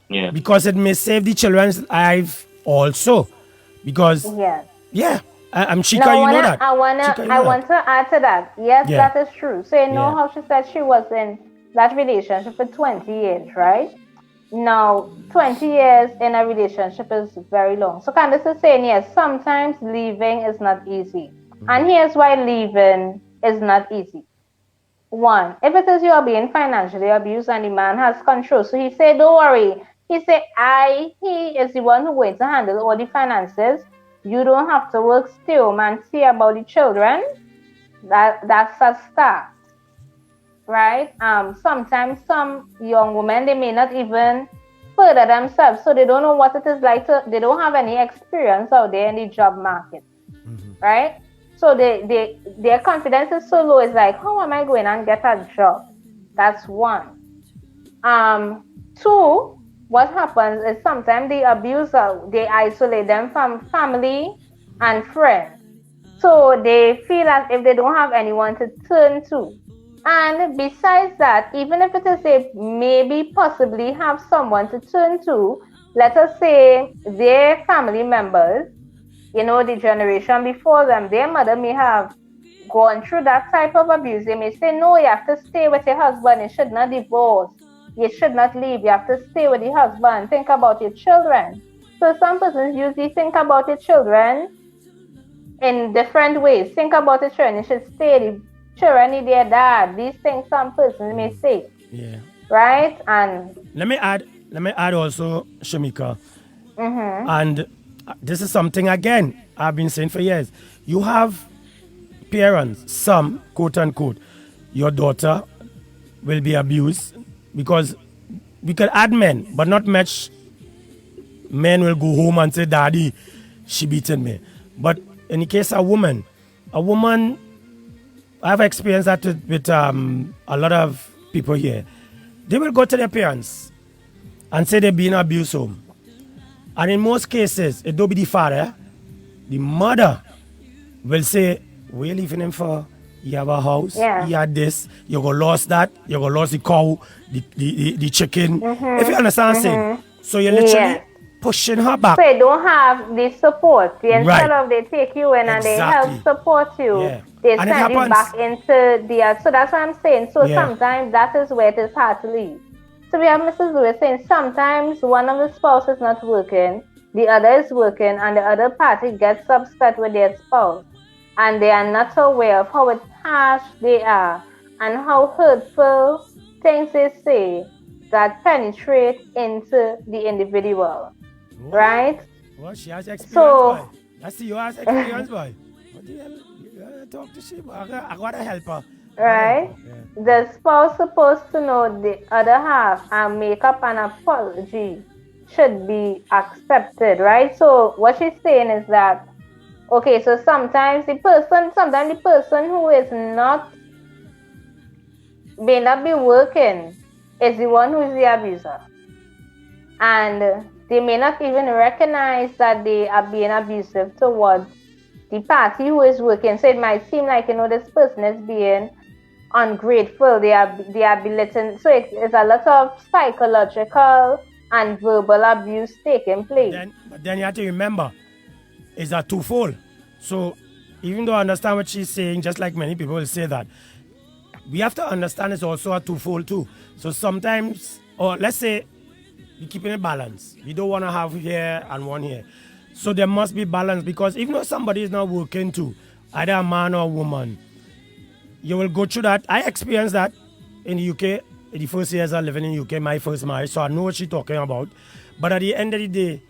Yeah. Because it may save the children's life also. Because I'm Chika, you know that. I want to add to that. Yes, that is true. So you know how she said she was in that relationship for 20 years, right? Now, 20 years in a relationship is very long. So Candace is saying, yes, sometimes leaving is not easy. And here's why leaving is not easy. One, if it is you are being financially abused and the man has control, so he said, don't worry. He said, he is the one who's going to handle all the finances. You don't have to work, stay home and see about the children. That's a start. Right? Sometimes some young women, they may not even further themselves, so they don't know what it is like they don't have any experience out there in the job market. Right? So their confidence is so low, it's like, how am I going and get a job? That's one. Two, what happens is sometimes the abuser, they isolate them from family and friends. So they feel as if they don't have anyone to turn to. And besides that, even if it is they maybe possibly have someone to turn to, let us say their family members, the generation before them, their mother may have gone through that type of abuse. They may say, no, you have to stay with your husband. You should not divorce. You should not leave. You have to stay with your husband. Think about your children. So some persons usually think about your children in different ways. Think about your children. You should stay. The children need their dad. These things some persons may say. Yeah. Right? And let me add also, Shamika. And this is something, again, I've been saying for years. You have parents, some, quote unquote, your daughter will be abused because we can add men, but not much men will go home and say, Daddy, she beaten me. But in the case of a woman, I've experienced that with a lot of people here. They will go to their parents and say they're being abused home. And in most cases, it don't be the father. The mother will say, we're leaving him for, you have a house, you had this, you're going to lose that, you're going to lose the cow, the chicken. If you understand what I'm saying. So you're literally pushing her back. So they don't have the support. Instead of they take you in and they help support you, they send you back into the... So that's what I'm saying. So sometimes that is where it is hard to leave. So we have Mrs. Lewis saying sometimes one of the spouses is not working, the other is working, and the other party gets upset with their spouse. And they are not aware of how harsh they are and how hurtful things they say that penetrate into the individual. Right? Well, she has experience, boy. That's you has experience, boy. What the hell? Talk to she. I gotta help her. Right? Yeah. The spouse supposed to know the other half and make up an apology should be accepted, right? So what she's saying is that, okay, so sometimes the person who is not may not be working is the one who is the abuser, and they may not even recognize that they are being abusive towards the party who is working. So it might seem like, this person is being ungrateful, they are belittling. So it's a lot of psychological and verbal abuse taking place. But then you have to remember, it's a twofold. So even though I understand what she's saying, just like many people will say that, we have to understand it's also a twofold too. So sometimes, or let's say, we're keeping it balanced. We don't want to have here and one here. So there must be balance, because even though somebody is not working too, either a man or a woman, you will go through that. I experienced that in the UK, in the first years of living in the UK, my first marriage, so I know what she's talking about. But at the end of the day,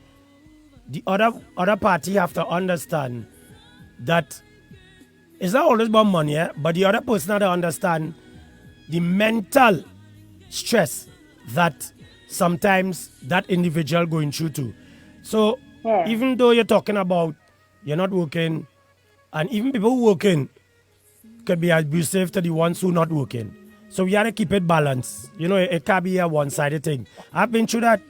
the other party have to understand that it's not always about money, but the other person have to understand the mental stress that sometimes that individual going through too. So even though you're talking about you're not working, and even people who working can be abusive to the ones who not working. So we have to keep it balanced. It can't be a one-sided thing. I've been through that.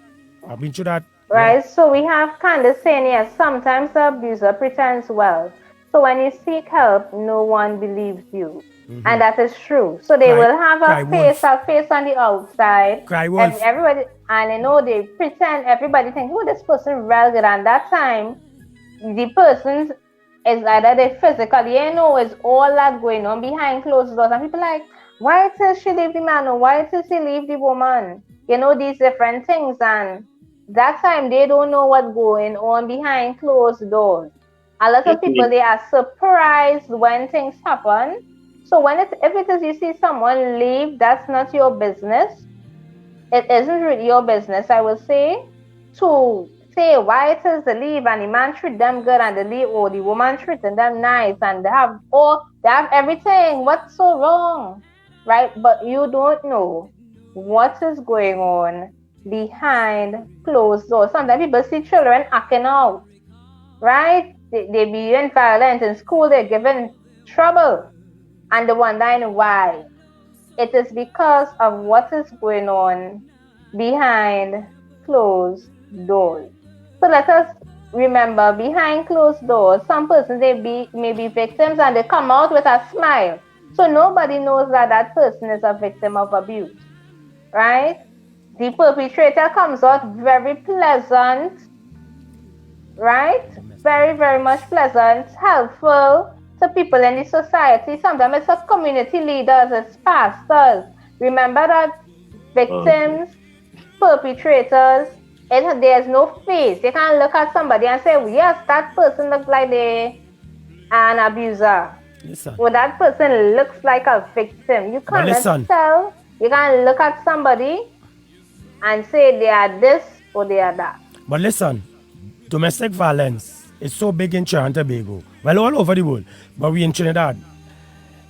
Right, so we have Candace saying, yes, sometimes the abuser pretends well. So when you seek help, no one believes you. Mm-hmm. And that is true. So they will have a face on the outside. Cry wolf. And everybody, and they pretend, everybody thinks, this person is real good. And that time, the person is either they physically, it's all that going on behind closed doors. And people like, why does she leave the man? Or why does he leave the woman? These different things. And that time, they don't know what's going on behind closed doors. A lot of people, they are surprised when things happen. So if it is you see someone leave, that's not your business. It isn't really your business, I will say, to say why it is the leave and the man treat them good and the leave, or the woman treating them nice and they have everything. What's so wrong? Right? But you don't know what is going on behind closed doors. Sometimes people see children acting out, right? They being violent in school, they're given trouble, and they're wondering why. It is because of what is going on behind closed doors. So let us remember, behind closed doors, some persons may be victims and they come out with a smile. So nobody knows that person is a victim of abuse, right? The perpetrator comes out very pleasant, right? Very, very much pleasant, helpful to people in the society. Sometimes it's a community leaders, it's pastors. Remember that victims, perpetrators, there's no face. You can't look at somebody and say, yes, that person looks like they're an abuser. Listen. Well, that person looks like a victim. You can't tell. You can't look at somebody and say they are this or they are that. But listen, domestic violence is so big in Trinidad and Tobago, well, all over the world, but we in Trinidad,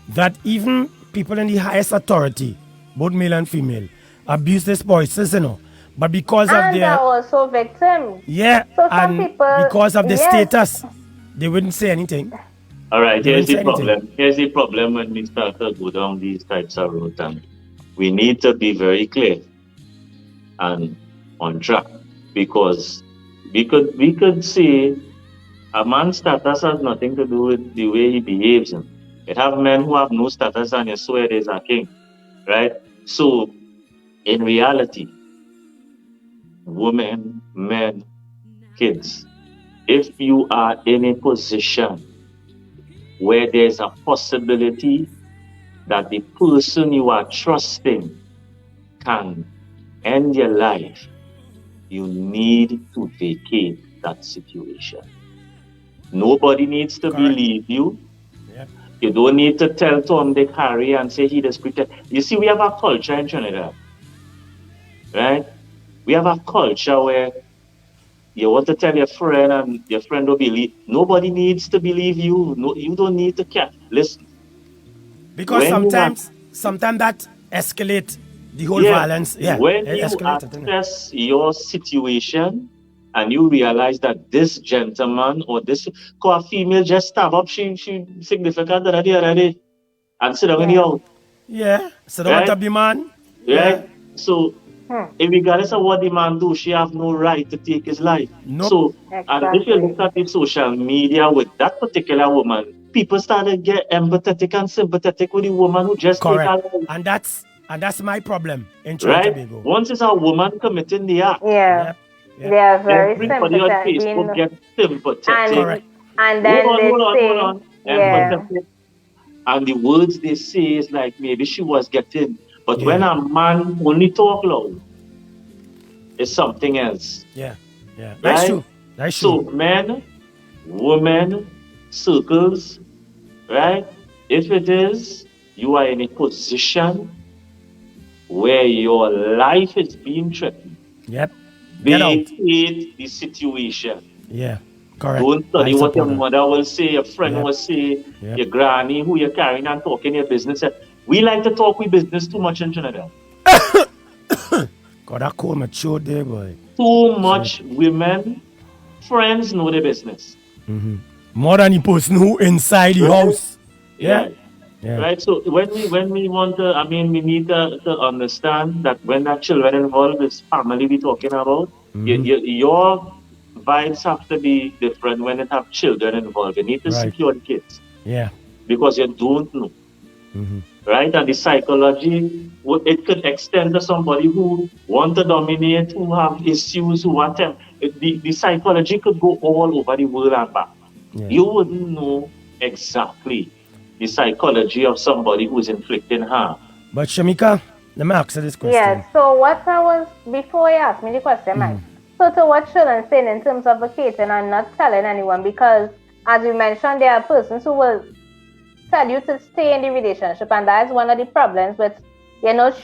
that even people in the highest authority, both male and female, abuse these boys, but because of their... are also victims. Yeah, so and people, because of the status, they wouldn't say anything. All right, here's the problem. Here's the problem when we start to go down these types of roads. And we need to be very clear and on track, because we could say a man's status has nothing to do with the way he behaves. It have men who have no status and you swear there's a king, right? So in reality, women, men, kids, if you are in a position where there's a possibility that the person you are trusting can end your life, you need to vacate that situation. Nobody needs to believe you. Yeah. You don't need to tell Tom, Dick, Harry and say he does pretend. You see, we have a culture in Trinidad, right? We have a culture where you want to tell your friend and your friend don't believe. Nobody needs to believe you. No, you don't need to care. Listen. Because sometimes that escalate the whole violence. Yeah. When you assess your situation and you realize that this gentleman or this female just stab up she significant already and sit down in the house. Yeah. So don't want to be man. Right? So regardless of what the man do, she have no right to take his life. Nope. So and if you look at the social media with that particular woman, people started to get empathetic and sympathetic with the woman who just take her life. And that's my problem in Trinidad. Right? Once it's a woman committing the act, they are very everybody on Facebook gets sympathetic. And then hold on. Empathetic. And the words they say is like maybe she was getting. But when a man only talk loud, it's something else. Yeah. That's true. So men, women, circles, right? If it is, you are in a position where your life is being threatened. Yep. They hate the situation. Yeah. Correct. Don't study what your mother will say, your friend will say, your granny, who you're carrying and talking your business. We like to talk with business too much in Trinidad. God, that cold mature there, boy. Too much women, friends know their business. Mm-hmm. More than the person who inside the house. Yeah. Right. So when we want to, we need to understand that when that children involved, it's family we're talking about. Your vibes have to be different when it have children involved. You need to secure the kids. Yeah. Because you don't know. Right? And the psychology, it could extend to somebody who want to dominate, who have issues, who want them. The psychology could go all over the world and back. You wouldn't know exactly the psychology of somebody who's inflicting harm. But Shamika, let me ask you this question. Yeah, so before you ask me the question, Mike, so to what children saying in terms of vacating and not telling anyone, because as you mentioned, there are persons who will tell you to stay in the relationship, and that is one of the problems with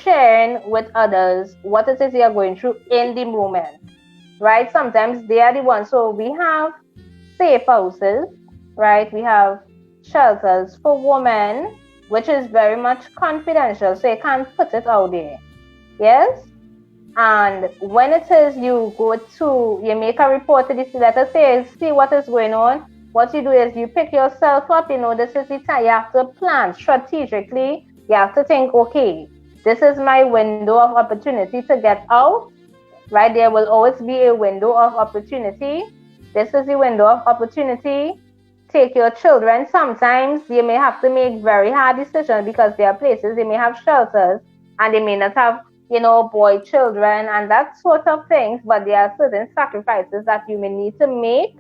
sharing with others what it is you're going through in the moment, right? Sometimes they are the ones. So we have safe houses, right? We have shelters for women, which is very much confidential, so you can't put it out there. Yes? And when it is you make a report to this, let us say, see what is going on. What you do is you pick yourself up, this is the time. You have to plan strategically. You have to think, okay, this is my window of opportunity to get out, right? There will always be a window of opportunity. This is the window of opportunity. Take your children. Sometimes you may have to make very hard decisions because there are places they may have shelters and they may not have, boy children and that sort of things. But there are certain sacrifices that you may need to make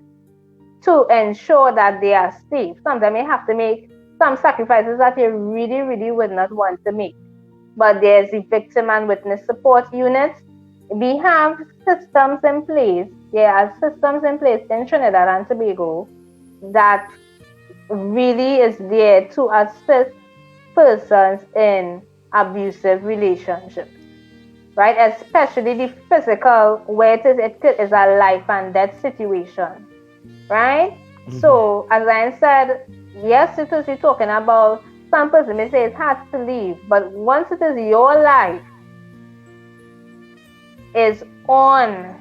to ensure that they are safe. Sometimes you have to make some sacrifices that you really, really would not want to make. But there's the victim and witness support units. We have systems in place. There are systems in place in Trinidad and Tobago that really is there to assist persons in abusive relationships, right? Especially the physical, where it is a life and death situation, right? So, as I said, yes, it is you're talking about some person may say it's hard to leave, but once it is your life is on,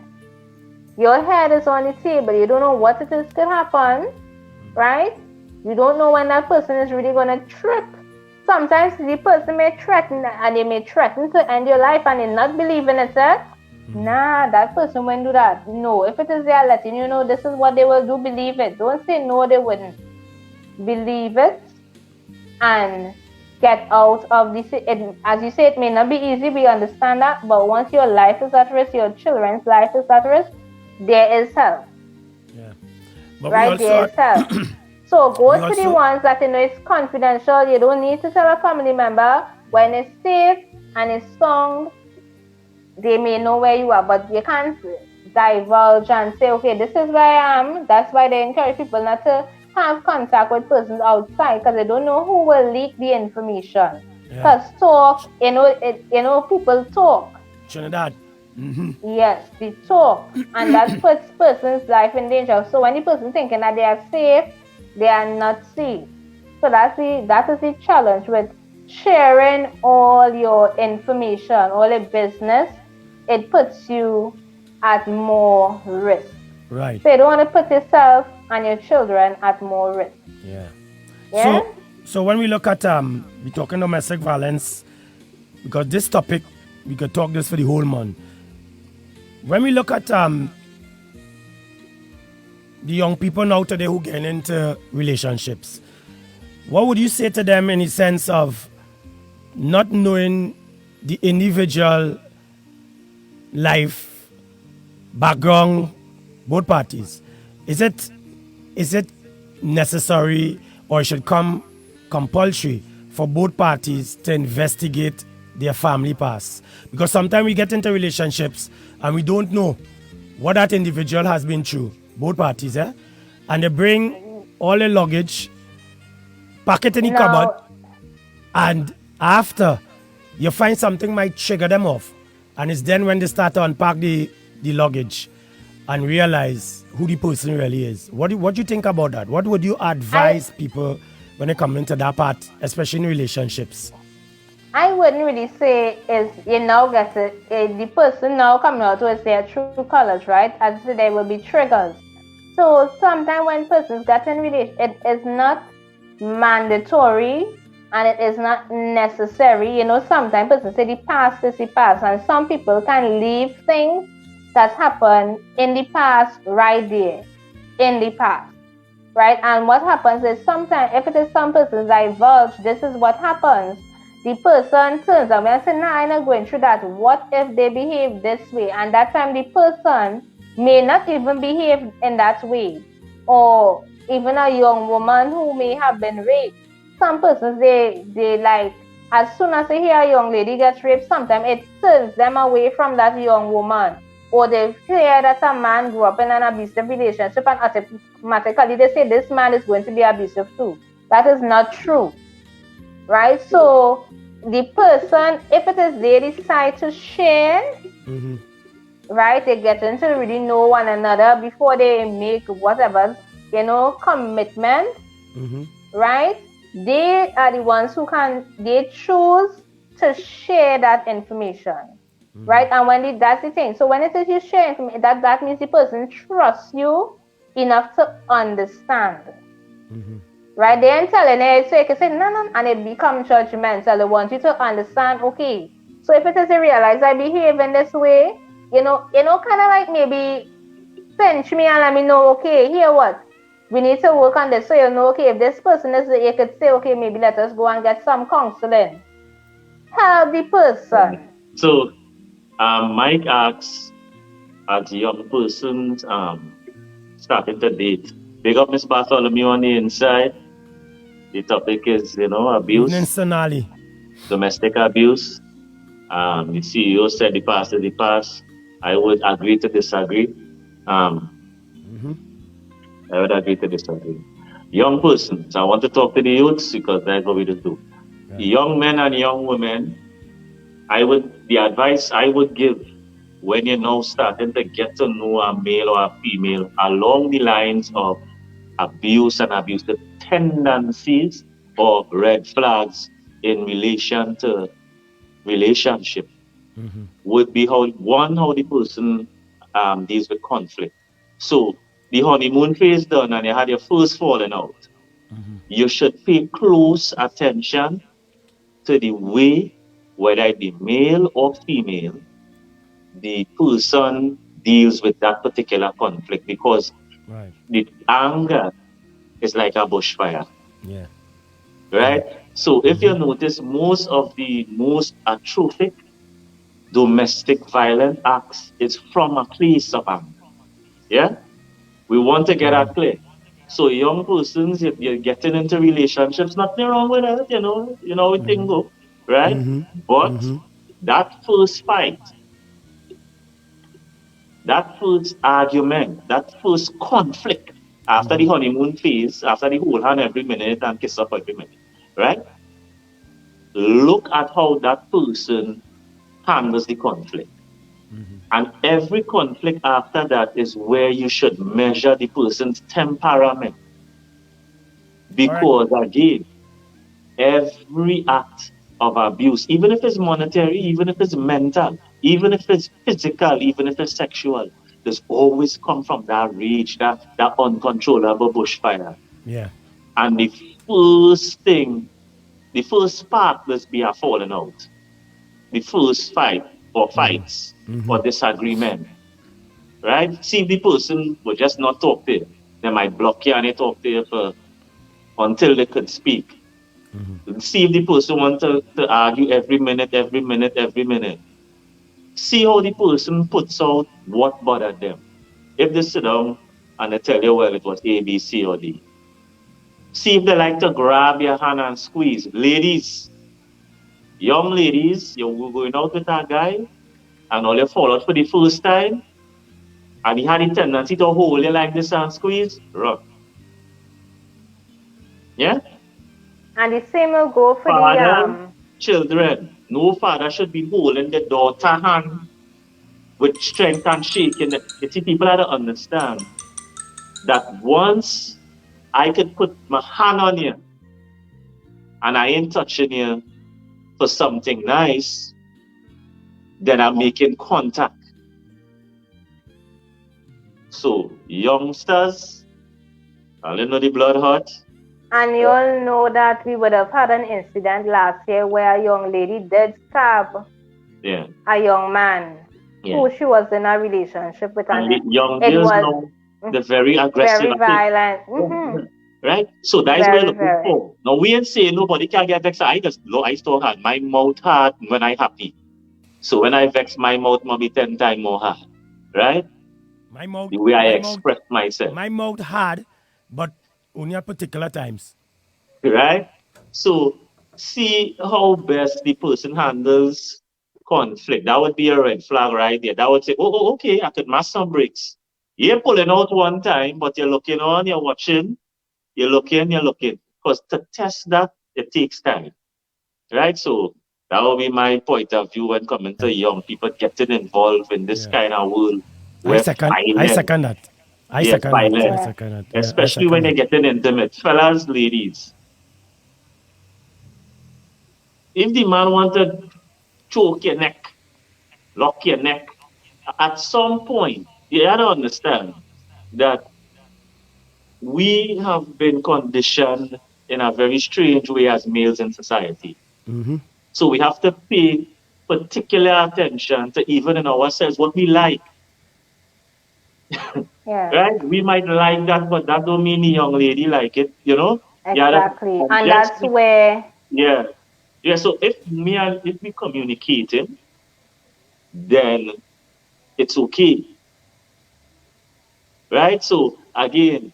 your head is on the table, you don't know what it is could happen, right? You don't know when that person is really going to trip. Sometimes the person may threaten, and they may threaten to end your life, and they not believing it. Nah, that person won't do that. No, if it is they are letting you know this is what they will do, believe it. Don't say no, they wouldn't. Believe it and get out of this. As you say, it may not be easy, we understand that, but once your life is at risk, your children's life is at risk, there is help. Yeah. But right, there is help. So go to the ones that it's confidential. You don't need to tell a family member. When it's safe and it's strong, they may know where you are, but you can't divulge and say, okay, this is where I am. That's why they encourage people not to have contact with persons outside, because they don't know who will leak the information. Because talk, people talk. Trinidad, Yes, the talk, and that puts person's life in danger. So when the person thinking that they are safe, they are not safe. So that is the challenge with sharing all your information, all your business. It puts you at more risk. Right. So you don't want to put yourself and your children at more risk. Yeah. Yeah. So when we look at we talking domestic violence, because this topic we could talk this for the whole month. When we look at the young people now today who get into relationships, what would you say to them in the sense of not knowing the individual life background, both parties? Is it necessary or should come compulsory for both parties to investigate their family past? Because sometimes we get into relationships and we don't know what that individual has been through, both parties, and they bring all the luggage, pack it in the cupboard, and after you find something might trigger them off, and it's then when they start to unpack the luggage and realize who the person really is. What do you think about that? What would you advise people when they come into that part, especially in relationships? I wouldn't really say is you now get it. The person now coming out with their true colors, right? As I said, there will be triggers. So sometimes when persons get in relation, it is not mandatory and it is not necessary. You know, sometimes persons say the past is the past, and some people can leave things that happened in the past right there, in the past, right? And what happens is sometimes if it is some persons divulge, this is what happens. The person turns around and says, nah, I'm not going through that. What if they behave this way? And that time the person may not even behave in that way. Or even a young woman who may have been raped. Some persons, they like, as soon as they hear a young lady gets raped, sometimes it turns them away from that young woman. Or they hear that a man grew up in an abusive relationship and automatically they say this man is going to be abusive too. That is not true. Right? So the person, if it is they decide to share, right, they get into really know one another before they make whatever, commitment, right? They are the ones who they choose to share that information, right? And that's the thing. So when it is you share information, that means the person trusts you enough to understand. Right? They ain't telling it, so you can say, no, and it becomes judgmental. They want you to understand, okay, so if it is you realize I behave in this way, kind of like maybe pinch me and let me know, okay, here what? We need to work on this. So okay, if this person is, you could say, okay, maybe let us go and get some counseling. Help the person. So, Mike asks, as young persons starting to date, big up Miss Bartholomew on the inside. The topic is, abuse. Domestic abuse. The CEO said the past is the past. I would agree to disagree. I would agree to disagree. Young persons, I want to talk to the youths because that's what we do. Yeah. Young men and young women, the advice I would give when you're now starting to get to know a male or a female along the lines of abuse and abusive tendencies or red flags in relation to relationship would be how the person deals with conflict. So the honeymoon phase done and you had your first falling out. You should pay close attention to the way, whether it be male or female, the person deals with that particular conflict, because the anger is like a bushfire. Yeah. Right? So if you notice, most of the most atrophic domestic violent acts is from a place of anger. Yeah? We want to get that clear. So young persons, if you're getting into relationships, nothing wrong with it, it can go, right? But that first fight, that first argument, that first conflict, after the honeymoon phase, after the hold hand every minute and kiss up every minute, right? Look at how that person handles the conflict. And every conflict after that is where you should measure the person's temperament. All right. Because again, every act of abuse, even if it's monetary, even if it's mental, even if it's physical, even if it's sexual, there's always come from that rage, that uncontrollable bushfire. Yeah. And the first thing, the first spark, let's be a falling out. The first fight or fights or disagreement, right? See if the person will just not talk to you. They might block you and they talk to you until they could speak. See if the person wants to argue every minute, every minute, every minute. See how the person puts out what bothered them. If they sit down and they tell you, well, it was A, B, C, or D. See if they like to grab your hand and squeeze. Ladies, young ladies, you're going out with a guy and all you fall out for the first time, and he had a tendency to hold you like this and squeeze, run. Yeah? And the same will go for Father, children, no father should be holding the daughter hand with strength and shaking it. You see, people have to understand that once I could put my hand on you and I ain't touching you for something nice, then I'm making contact. So, youngsters, I don't know the blood hot. And you all know that we would have had an incident last year where a young lady did stab a young man who she was in a relationship with. And young girls know they're very aggressive. Very violent. Right? So that is what we're looking for. Now, we ain't saying nobody can get vexed. I still had my mouth hard when I happy. So when I vex, my mouth might be 10 times more hard. Right? My mouth, the way I express myself. My mouth hard, but only at particular times. Right? So see how best the person handles conflict. That would be a red flag right there. That would say, oh okay, I could mash some bricks. You're pulling out one time, but you're looking on, you're watching, you're looking. Because to test that, it takes time. Right? So that would be my point of view when coming to young people getting involved in this kind of world. I second that. I second that. Especially when you're getting intimate. Fellas, ladies. If the man wants to choke your neck, lock your neck, at some point, you have to understand that we have been conditioned in a very strange way as males in society. So we have to pay particular attention to even in ourselves what we like. Right? We might like that, but that don't mean the young lady like it, you know? Exactly. And that's where... Yeah. So if we communicating, then it's okay. Right? So again,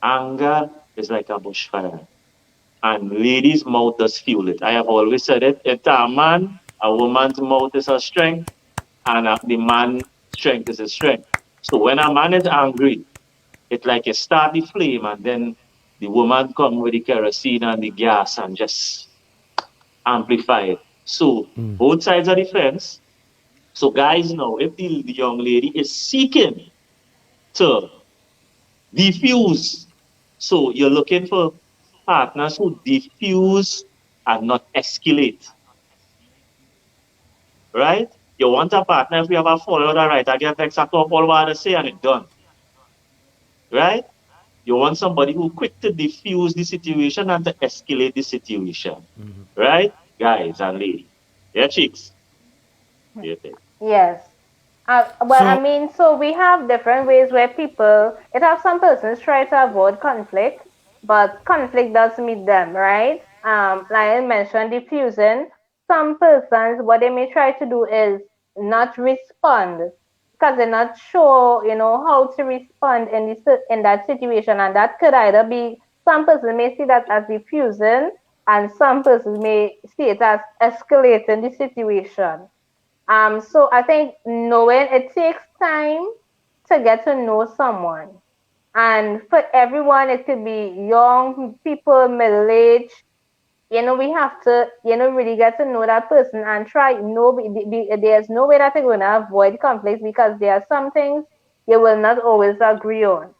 anger is like a bushfire. And ladies' mouth does fuel it. I have always said it. If a man, a woman's mouth is her strength, and the man's strength is his strength. So when a man is angry, it's like you start the flame and then the woman come with the kerosene and the gas and just amplify it. So both sides of the fence. So guys, now if the young lady is seeking to diffuse, so you're looking for partners who diffuse and not escalate. Right? You want a partner if you have a fallout, all right, I get vexed, I talk all what I say and it's done. Right? You want somebody who quick to diffuse the situation and to escalate the situation. Right? Guys and ladies. Yeah, chicks? Yes. So we have different ways where it have some persons try to avoid conflict, but conflict does meet them, right? Like I mentioned, diffusing. Some persons, what they may try to do is not respond because they're not sure, how to respond in that situation. And that could either be, some persons may see that as diffusing, and some persons may see it as escalating the situation. So I think knowing it takes time to get to know someone. And for everyone, it could be young people, middle-aged. we have to, really get to know that person and try. No, there's no way that you're going to avoid conflicts because there are some things you will not always agree on.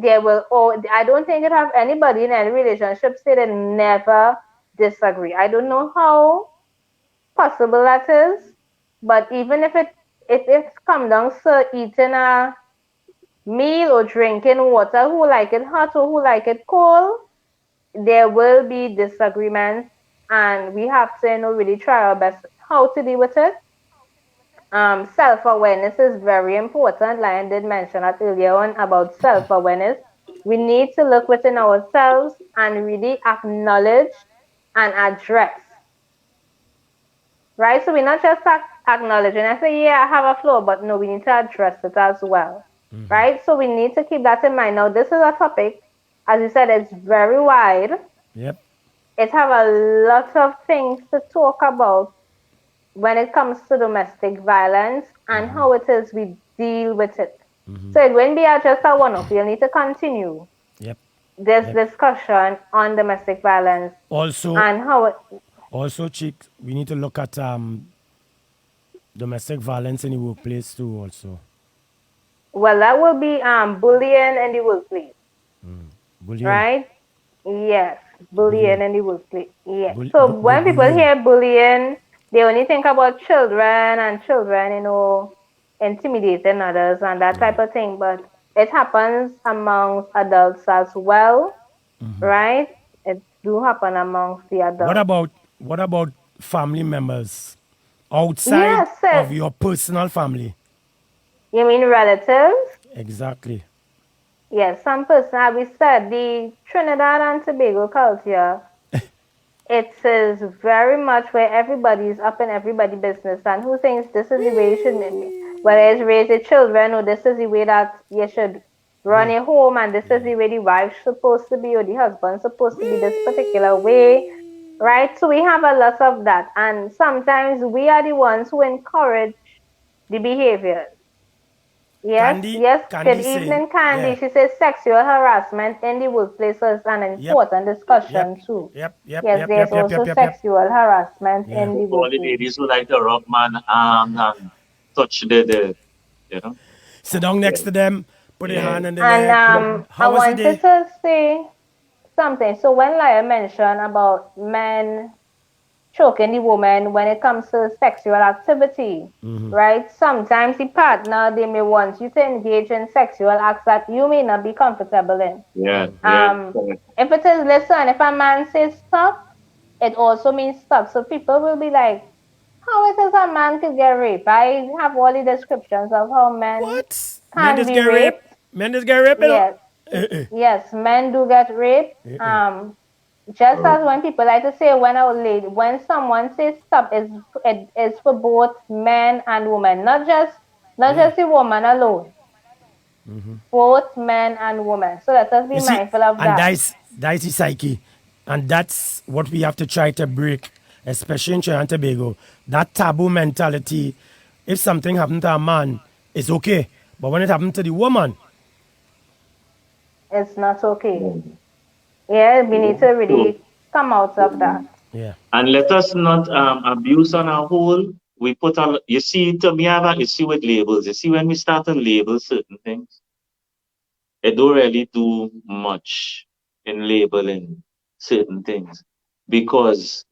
I don't think it have anybody in any relationship say they never disagree. I don't know how possible that is, but even if it's come down to eating a meal or drinking water, who like it hot or who like it cold, there will be disagreements, and we have to, really try our best how to deal with it. Self-awareness is very important. Lion did mention that earlier on about self-awareness. We need to look within ourselves and really acknowledge and address. Right? So we're not just acknowledging and say, yeah, I have a flaw, but no, we need to address it as well. Right? So we need to keep that in mind. Now, this is a topic, as you said, it's very wide. Yep. It have a lot of things to talk about when it comes to domestic violence and how it is we deal with it. So it won't be just a one-off. You'll need to continue this discussion on domestic violence. Also, and how it... Also, Chick, we need to look at domestic violence in the workplace too also. Well, that will be bullying in the workplace. Bullying. Right? Yes, bullying in the workplace. Yes. So when people hear bullying, they only think about children and children, intimidating others and that type of thing. But it happens amongst adults as well, right? It do happen amongst the adults. What about family members outside of your personal family? You mean relatives? Exactly. Yes, some person, as we said, the Trinidad and Tobago culture, it is very much where everybody's up in everybody's business and who thinks this is the way you should, whether it's raise the children or this is the way that you should run a home and this is the way the wife's supposed to be or the husband's supposed to be this particular way, right? So we have a lot of that, and sometimes we are the ones who encourage the behaviors. Yes, Good evening, Candy. Yeah. She says sexual harassment in the workplace is an important discussion too. There's also sexual harassment in the All the workplace. ladies who like to rub man arm and touch the sit down next to them, put your hand in the And neck. I wanted to say something. So when Laya mentioned about men choking the woman when it comes to sexual activity, right? Sometimes the partner, they may want you to engage in sexual acts that you may not be comfortable in. If it is, listen, if a man says stop, it also means stop. So people will be like, how it is a man could get raped? I have all the descriptions of how men can be raped. Men just get raped? Yes. Yes, men do get raped. Just as when people like to say when someone says stop, it is for both men and women, not just the woman alone. Both men and women. So let us be mindful of that. And that's the psyche. And that's what we have to try to break, especially in Trinidad and Tobago. That taboo mentality, if something happened to a man, it's okay. But when it happened to the woman, it's not okay. Yeah, we need to really come out of that. Yeah. And let us not abuse on our whole. We put on, you see, to me, I have an issue with labels. You see, when we start to label certain things, it don't really do much in labeling certain things. Because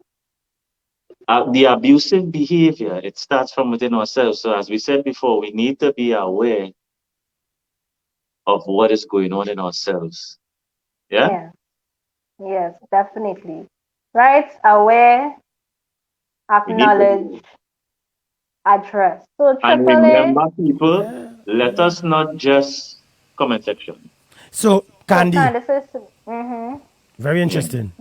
the abusive behavior, it starts from within ourselves. So as we said before, we need to be aware of what is going on in ourselves. Yeah? Yes, definitely. Right? Aware, acknowledge, address. So and remember, people, let us not just comment section. So, Candy. Mm-hmm. Very interesting.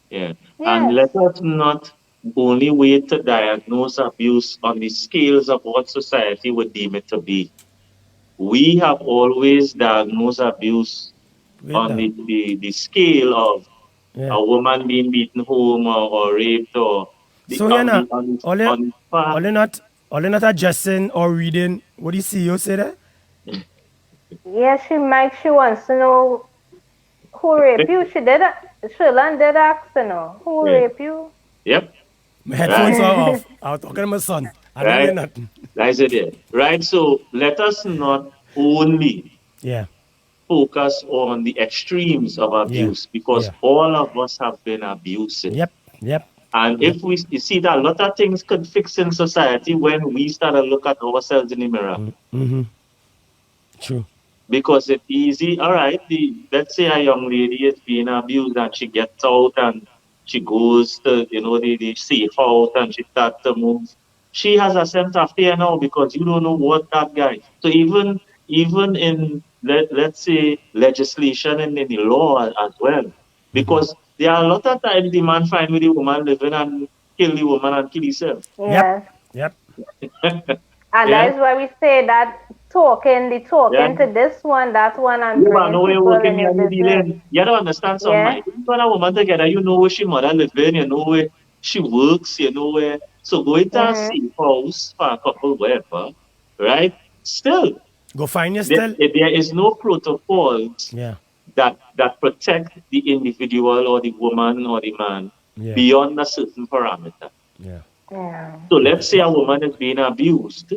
Yeah. And let us not only wait to diagnose abuse on the scales of what society would deem it to be. We have always diagnosed abuse on the scale of a woman being beaten home or raped or so you're not only not addressing or reading what the CEO say there? Yeah, she wants to know who raped you. She did Shrilan did ask, you know, who Yeah. rape you? Yep. My headphones Right. are off. I was talking to my son. I don't hear Right. nothing. That's it. There. Right. So let us not only Yeah, focus on the extremes of yeah, abuse because yeah. all of us have been abusive. Yep, yep, And yep. if we you see that a lot of things could fix in society when we start to look at ourselves in the mirror. Mm-hmm. True. Because it's easy, all right, let's say a young lady is being abused and she gets out and she goes to, the safe house and she starts to move. She has a sense of fear now because you don't know what that guy. So even in let's say legislation and in the law as well. Because there are a lot of times the man find with the woman living and kill the woman and kill himself. Yep, Yes. yep. And Yeah, that is why we say that the yeah. talking to this one, that one, and You man bringing know where you're people in working your and you're business. dealing. You don't understand some Yeah. man. You put a woman together, you know where she mother living, you know where she works, you know where. So go into a Mm-hmm. safe house for a couple, whatever, right? Still, Go find your there, still. there is no protocols Yeah, that protect the individual or the woman or the man yeah, beyond a certain parameter. yeah. Yeah. So let's say a woman is being abused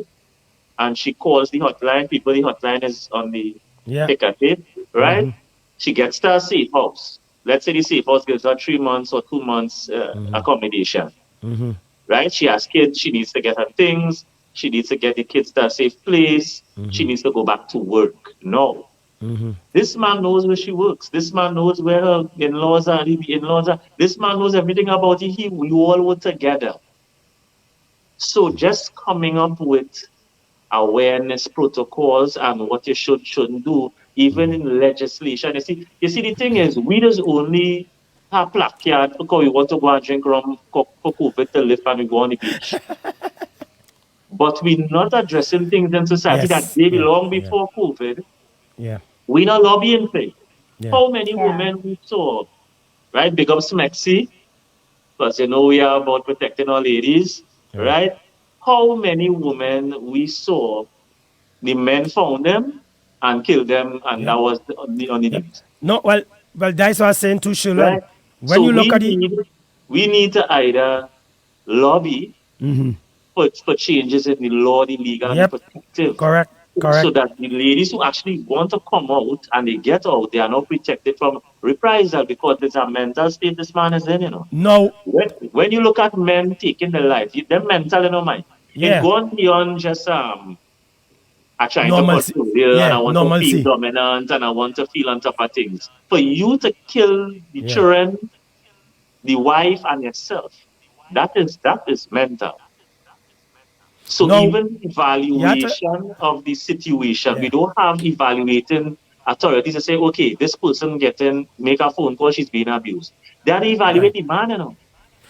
and she calls the hotline. People, the hotline is on the Yeah. ticker tape, right? Mm-hmm. She gets to a safe house. Let's say the safe house gives her 3 months or 2 months Mm-hmm. accommodation, Mm-hmm. right? She has kids. She needs to get her things. She needs to get the kids to a safe place. She needs to go back to work. No. Mm-hmm. This man knows where she works. This man knows where her in-laws are. The in-laws are. This man knows everything about it. You all were together. So just coming up with awareness protocols and what you shouldn't do, even in legislation. You see, the thing is, we just only have placard because we want to go and drink rum for COVID to live and we go on the beach. But we're not addressing things in society that Yes. they Yeah. belong Yeah. before COVID. Yeah. We're not lobbying things. Yeah. How many Yeah. women we saw, right? Big up Smexy, because we are about protecting our ladies, Yeah. right? How many women we saw the men found them and killed them, and Yeah. that was on the Yep. news, No, well, that's what I was saying to Shulun. right? When So you look at it, we need to either lobby for changes in the law, the legal, and the yep, protective, correct, so correct. that the ladies who actually want to come out and they get out, they are not protected from reprisal because there's a mental state this man is in. No, When you look at men taking their life, they're mental in their mind. It yeah, goes beyond just I trying to normalcy. control you and I Yeah, want to feel normalcy. dominant and I want to feel on top of things. For you to kill the Yeah. children, the wife, and yourself, that is mental. So No, even you have to, evaluation of the situation, we yeah, don't have evaluating authorities to say, okay, this person make a phone call, she's being abused. They are right. evaluate the man,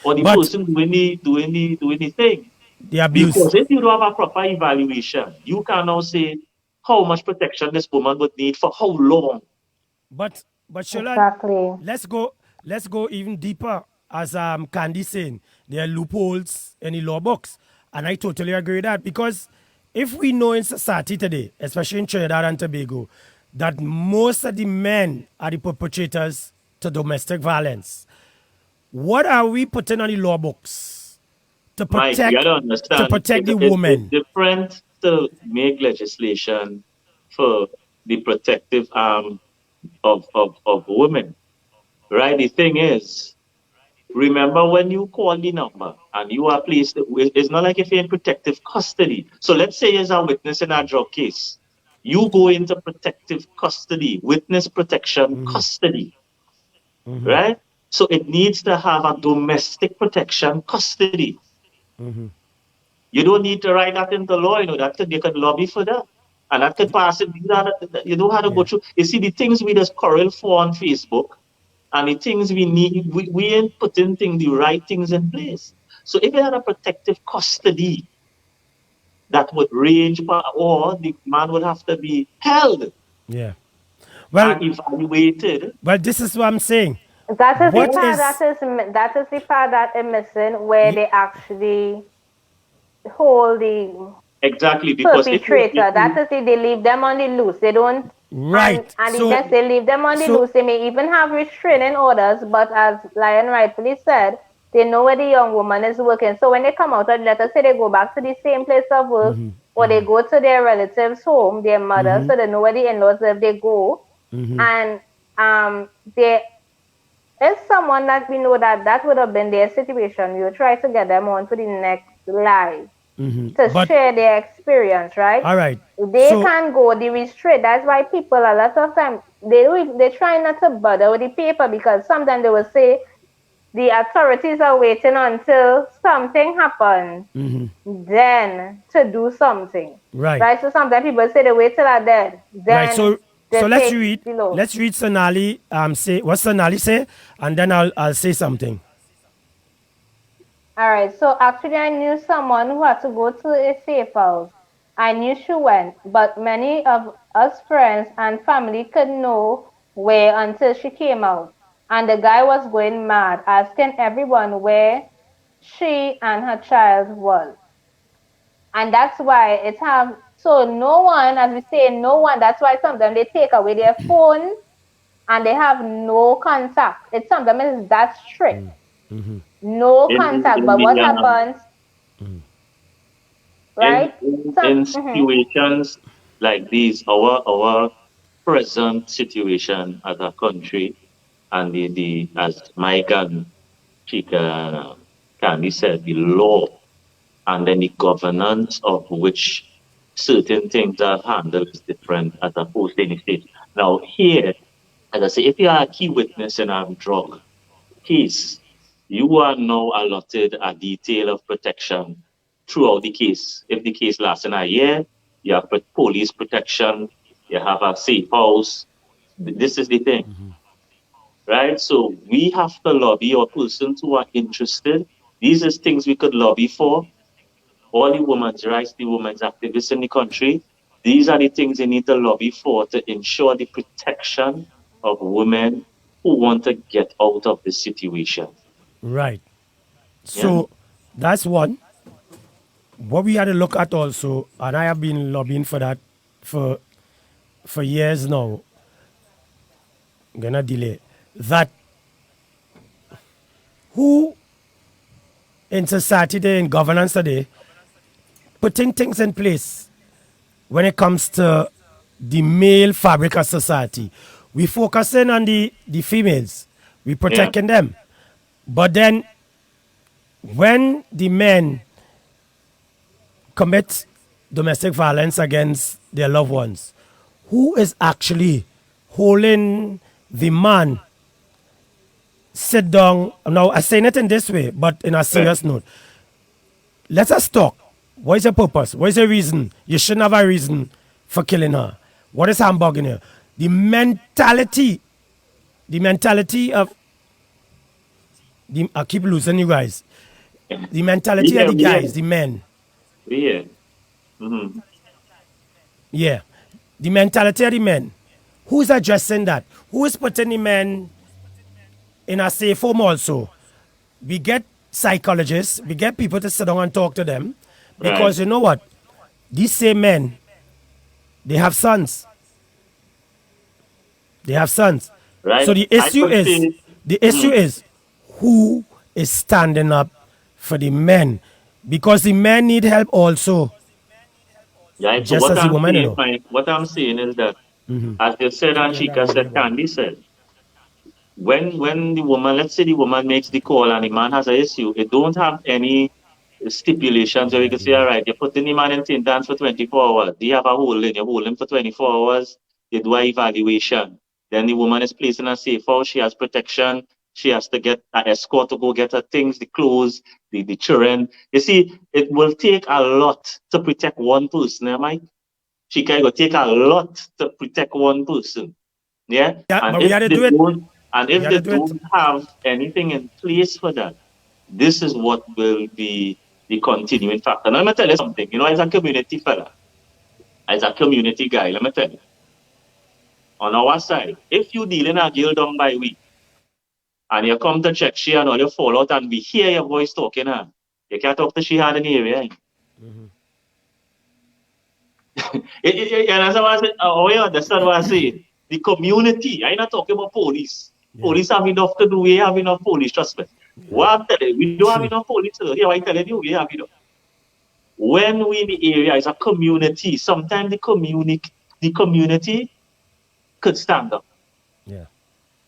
or the But person doing the thing. the abuse, Because if you don't have a proper evaluation, you can now say how much protection this woman would need for how long. but Shulun, Exactly. let's go even deeper. As Candy saying, there are loopholes in the law books, and I totally agree with that because if we know in society today, especially in Trinidad and Tobago, that most of the men are the perpetrators to domestic violence, what are we putting on the law books to Mike, you got protect to to understand, protect the it's woman? different to make legislation for the protective arm of women, right? The thing is, remember when you call the number and you are placed, it's not like if you're in protective custody. So let's say there's a witness in a drug case. You go into protective custody, witness protection custody, right? So it needs to have a domestic protection custody. You don't need to write that into law, you could lobby for that. And that could pass it. You don't have to go Yeah. through. You see, the things we just quarrel for on Facebook and the things we need, we ain't putting the right things in place. So if you had a protective custody that would range, or the man would have to be held Yeah. Well, and evaluated. this is what I'm saying. That is the What part is that is the part that is missing, where y- they actually hold the Exactly, because if perpetrator. That is it. They leave them on the loose. They don't Right. And they just they leave them on the loose. They may even have restraining orders, but as Lion rightfully said, they know where the young woman is working. So when they come out, let us say they go back to the same place of work, or they go to their relatives' home, their mother, so they know where the in-laws live, they go. And there is someone that we know that would have been their situation. You try to get them on to the next live to share their experience, right? All right. They can go the restraint. That's why people a lot of time they try not to bother with the paper, because sometimes they will say the authorities are waiting until something happens then to do something. Right. So sometimes people say they wait till they're dead. Then right. So let's read. Let's read Sonali. Say what Sonali say, and then I'll say something. All right. So actually, I knew someone who had to go to a safe house. I knew she went, but many of us friends and family couldn't know where until she came out. And the guy was going mad, asking everyone where she and her child was. And that's why it's so no one, as we say, no one, that's why sometimes they take away their phone and they have no contact. It's sometimes it's that strict. No contact, but what happens? Right? In situations like these, our present situation as a country, and the as Mike and Chika Candy said, the law and then the governance of which certain things are handled is different as opposed to any state. Now here, as I say, if you are a key witness in a drug case, you are now allotted a detail of protection throughout the case. If the case lasts in a year, you have police protection, you have a safe house. This is the thing, right? So we have to lobby, or persons who are interested. These are things we could lobby for. All the women's rights, the women's activists in the country, these are the things they need to lobby for to ensure the protection of women who want to get out of this situation. Right. So that's one. What we had to look at also, and I have been lobbying for that for years now. I'm gonna delay that. Who in society today, in governance today, putting things in place when it comes to the male fabric of society? We focusing on the females, we protecting them, but then when the men commit domestic violence against their loved ones, who is actually holding the man sit down? Now, I'm saying it in this way, but in a serious note. Let us talk. What is your purpose? What is your reason? You shouldn't have a reason for killing her. What is hamburging her? The mentality of I keep losing you guys. The mentality of the guys, the men. Yeah. The mentality of the men. Who's addressing that? Who is putting the men in a safe home also? We get psychologists, we get people to sit down and talk to them, because you know what? These same men, they have sons. They have sons. Right. So the issue is who is standing up for the men, because the men need help also. Yeah, so just as the women, you know. What I'm saying is that, as you said and Chika said, Candy said, when the woman, let's say the woman makes the call and the man has an issue, it don't have any stipulations where you can say, all right, you're putting the man in tin dance for 24 hours. Do you have a holding? You hold him for 24 hours. You do an evaluation. Then the woman is placed in a safe house. She has protection. She has to get an escort to go get her things, the clothes, the children. You see, it will take a lot to protect one person, Mike. She can go take a lot to protect one person. Yeah? But we had to do it. And if they don't have anything in place for that, this is what will be the continuing factor. Now, let me tell you something. You know, as a community fella, as a community guy, let me tell you. On our side, if you deal in a girl down by week, and you come to check she and all you fall out and we hear your voice talking her, you can't talk to she had in the area. You understand what I say? You understand what I say? The community. I'm not talking about police. Yeah. Police have enough to do. We have enough police, trust me. What I'm telling you, we don't have True. enough police. Here, I'm telling you, we have enough. When we in the area, it's a community. Sometimes the community could stand up. Yeah.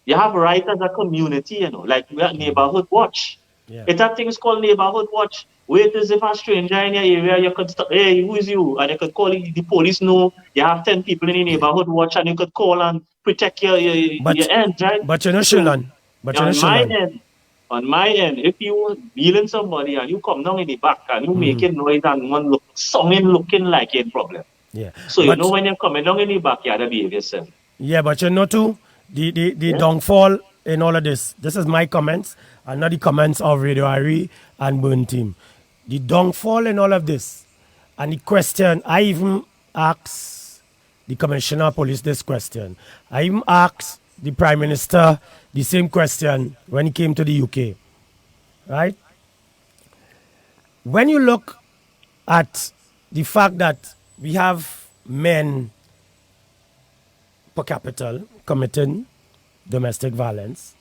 You have right as a community, you know, like we have neighborhood watch. Yeah. It's a thing is called neighborhood watch. Wait as if a stranger in your area, you could stop, hey, who is you? And you could call the police know you have 10 people in the neighborhood watch and you could call and protect your end, right? But you know, Sheldon. But you know, Sheldon. On my end, if you dealing somebody and you come down in the back and you making noise and one looking like a problem. Yeah. So you know when you're coming down in the back, you have to behave yourself. Yeah, but you know too, the downfall in all of this. This is my comments and not the comments of Radio Ari and Burn Team. The downfall in all of this and the question, I even asked the Commissioner of Police this question. I even asked the Prime Minister the same question when he came to the UK. Right? When you look at the fact that we have men per capita committing domestic violence,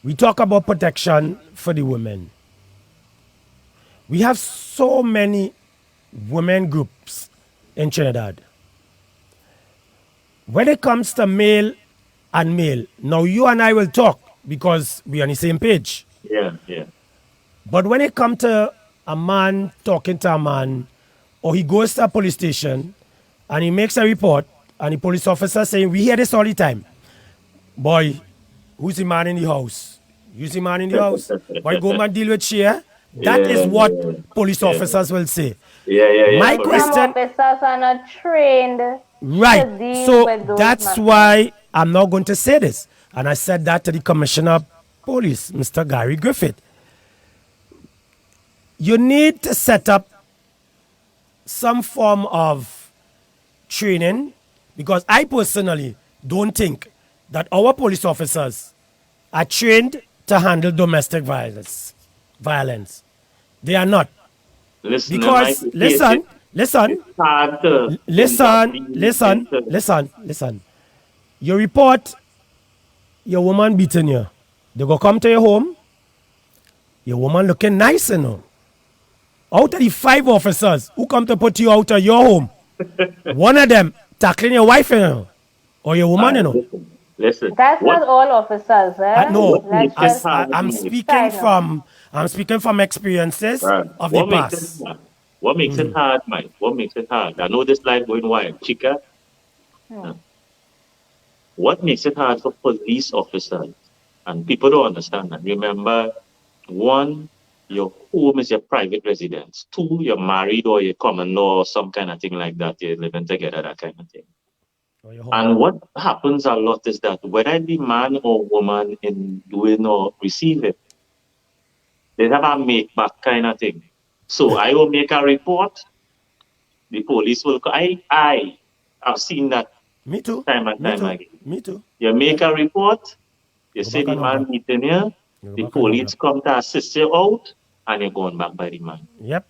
we talk about protection for the women. We have so many women groups in Trinidad. When it comes to male and male, now you and I will talk because we're on the same page. Yeah, yeah. But when it comes to a man talking to a man, or he goes to a police station and he makes a report, and the police officer saying, we hear this all the time. Boy, who's the man in the house? Who's the man in the house? Boy, go and deal with share. That is what police officers will say. Yeah. My Some question, officers are not trained. right? to deal So with those that's matters. why I'm not going to say this. And I said that to the Commissioner of Police, Mr. Gary Griffith. You need to set up some form of training, because I personally don't think that our police officers are trained to handle domestic violence. They are not. Listen, Because listen. You report your woman beating you. They go come to your home. Your woman looking nice, you know. Out of the 5 officers who come to put you out of your home, one of them tackling your wife, you know, or your woman, you know. Listen. That's not all officers, eh? No, Let's just- I'm speaking from experiences of the past. What makes it hard, Mike? What makes it hard? I know this life going wild. Chica, what makes it hard for police officers? And people don't understand that. Remember, 1, your home is your private residence. 2, you're married or you're common law or some kind of thing like that. You're living together, that kind of thing. And what happens a lot is that whether it be man or woman in doing or receiving, they have a make back kind of thing. So I will make a report. The police will. I have seen that. Me too. Time and time again. Me too. You make a report. You say the man meeting here. The police come to assist you out, and you're going back by the man. Yep.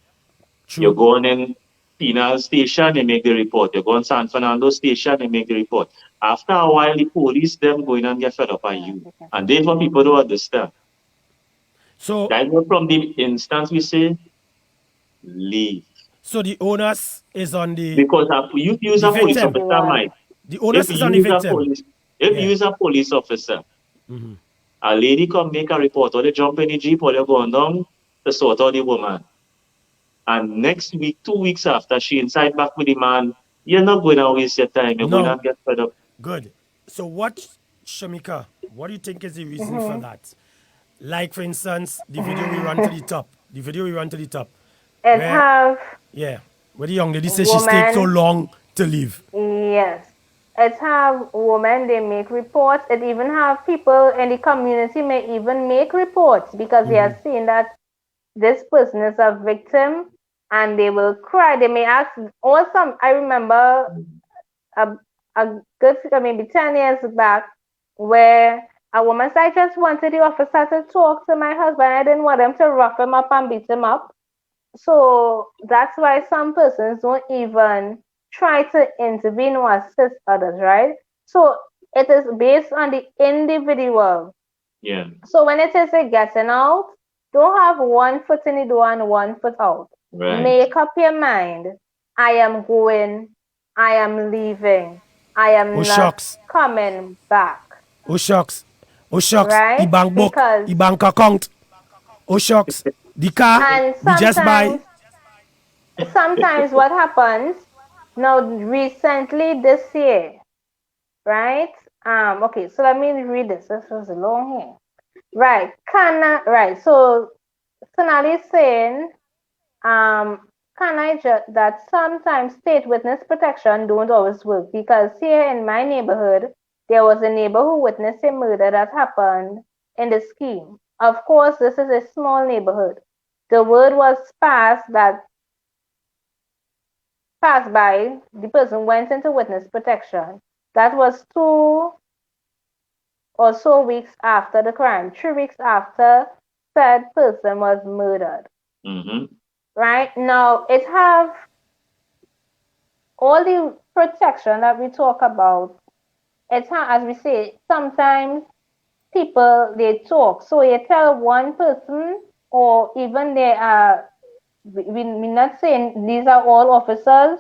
True. You're going in Penal Station, you make the report. You go in San Fernando Station, you make the report. After a while, the police them going and get fed up on you, and therefore people don't understand. So that's what from the instance we say, leave. So the onus is on the because you use a police officer, Mike. The onus is on the victim. If you use a police officer, a lady come make a report, or they jump in the jeep, or they going down to sort out the woman. And next week, 2 weeks after, she inside back with the man. You're not going to waste your time. You're going to get fed up. Good. So what, Shamika, what do you think is the reason for that? Like, for instance, the video we run to the top. Yeah. Where the young lady says she stayed so long to leave. Yes. It have women, they make reports. It even have people in the community may even make reports because they are seeing that this person is a victim and they will cry. They may ask, or some, I remember a good, maybe 10 years back, where a woman said, I just wanted the officer to talk to my husband. I didn't want him to rough him up and beat him up. So that's why some persons don't even try to intervene or assist others, right? So it is based on the individual. Yeah. So when it is a getting out, don't have one foot in the door and one foot out. Right. Make up your mind. I am going. I am leaving. I Oh am not shucks. coming back. Oh shucks. Oh shucks. The Right? bank book. Because The bank account. Oh shucks. The car. and We just buy. sometimes what happens now recently this year, right? Okay, so let me read this. This was long here. Right. Right. So Sonali is saying, can I just that sometimes state witness protection don't always work because here in my neighborhood there was a neighbor who witnessed a murder that happened in the scheme. Of course, this is a small neighborhood. The word was passed by the person went into witness protection. That was 2 or so weeks after the crime, 3 weeks after said person was murdered. Mm-hmm. Right now, it have all the protection that we talk about. It's as we say, sometimes people they talk. So you tell one person, or even they are. We're not saying these are all officers.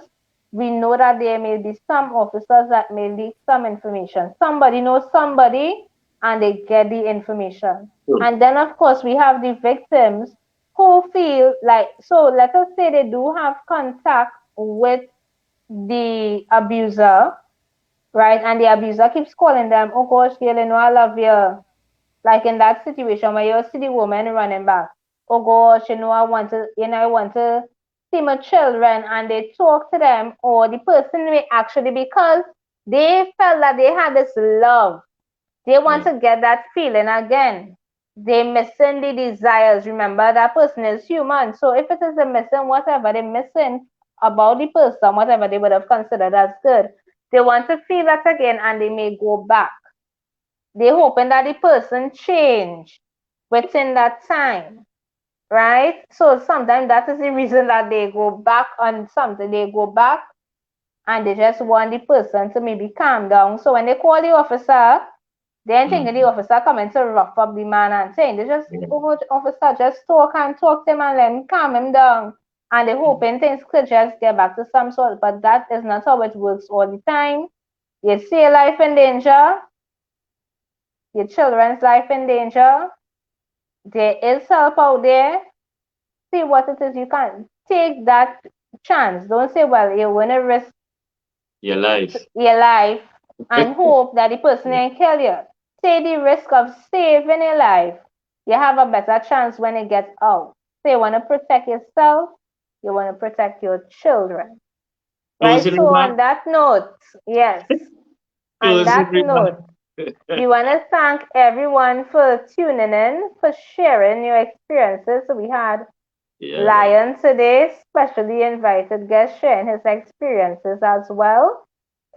We know that there may be some officers that may leak some information. Somebody knows somebody and they get the information. Sure. And then, of course, we have the victims who feel like, so let us say they do have contact with the abuser, right? And the abuser keeps calling them, oh gosh, girl, you know, I love you. Like in that situation where you see the woman running back, oh gosh, you know, I want to see my children, and they talk to them, or the person may actually, because they felt that they had this love, they want to get that feeling again. They missing the desires. Remember, that person is human. So if it is a missing whatever they're missing about the person, whatever they would have considered as good, they want to feel that again, and they may go back. They hoping that the person change within that time, right? So sometimes that is the reason that they go back on something. They go back and they just want the person to maybe calm down. So when they call the officer, they ain't thinking the officer coming to rough up the man and saying, they just, oh, officer, just talk to him and let him calm him down. And they hoping things could just get back to some sort, but that is not how it works all the time. You see a life in danger, your children's life in danger, there is help out there. See what it is. You can take that chance. Don't say, well, you're going to risk Your life. And hope that the person ain't kill you. Take the risk of saving your life. You have a better chance when it gets out. So you want to protect yourself, you want to protect your children. Right? So on that note, yes. On that note, we want to thank everyone for tuning in, for sharing your experiences. So we had Lion today, specially invited guest sharing his experiences as well,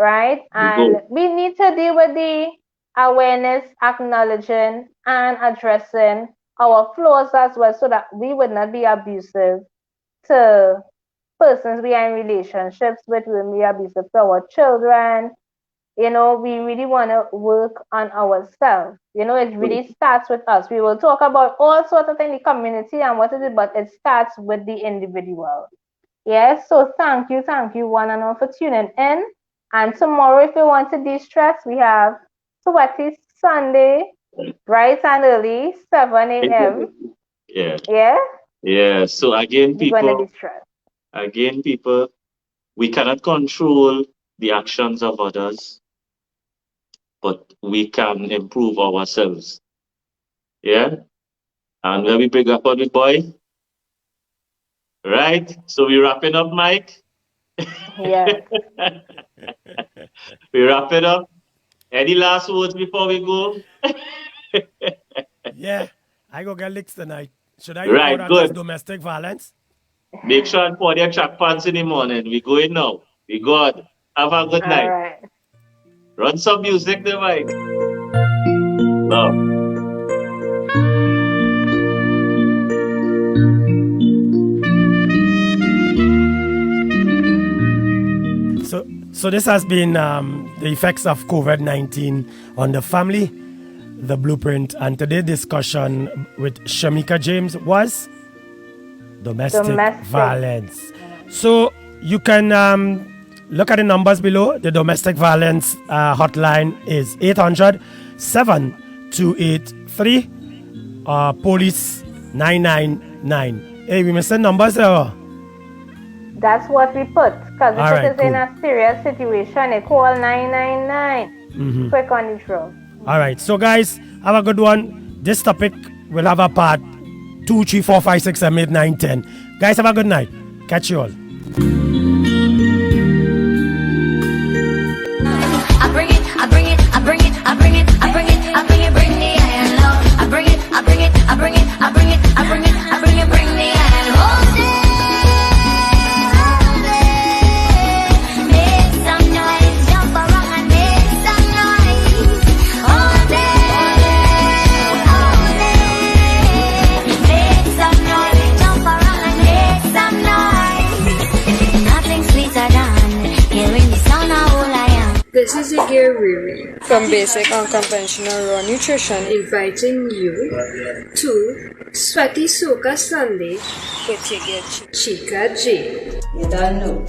right? And we need to deal with the awareness, acknowledging and addressing our flaws as well, so that we would not be abusive to persons we are in relationships with, we will be abusive to our children. You know, we really want to work on ourselves. You know, it really starts with us. We will talk about all sorts of things in the community and what is it, but it starts with the individual. Yes, so thank you one and all for tuning in. And tomorrow, if you want to de-stress, we have Sweaty Sunday, bright and early, 7 a.m. Yeah. Yeah? Yeah. So again, people, we cannot control the actions of others, but we can improve ourselves. Yeah? And when we bring up on the boy, right? So we wrapping up, Mike? Yeah. We wrap it up. Any last words before we go? Yeah, I go get licks tonight. Should I Right, report that good. as domestic violence? Make sure and pour their track pants in the morning. We going now. We good. Have a good night. All right. Run some music there, Mike. Love. So this has been the effects of COVID-19 on the family, the blueprint, and today's discussion with Shamika James was domestic violence. So you can look at the numbers below. The domestic violence hotline is 800-7283 police 999. Hey, we missing numbers there. That's what we put. Because if Alright, it is in a serious situation, they call 999. Quick on the draw. All right. So, guys, have a good one. This topic will have a part 2, 3, 4, 5, 6, 7, 8, 9, 10. Guys, have a good night. Catch you all. This is Igir Riri from Basic Unconventional Raw Nutrition, inviting you to Sweaty Soca Sunday with your girl Chika J. You don't know.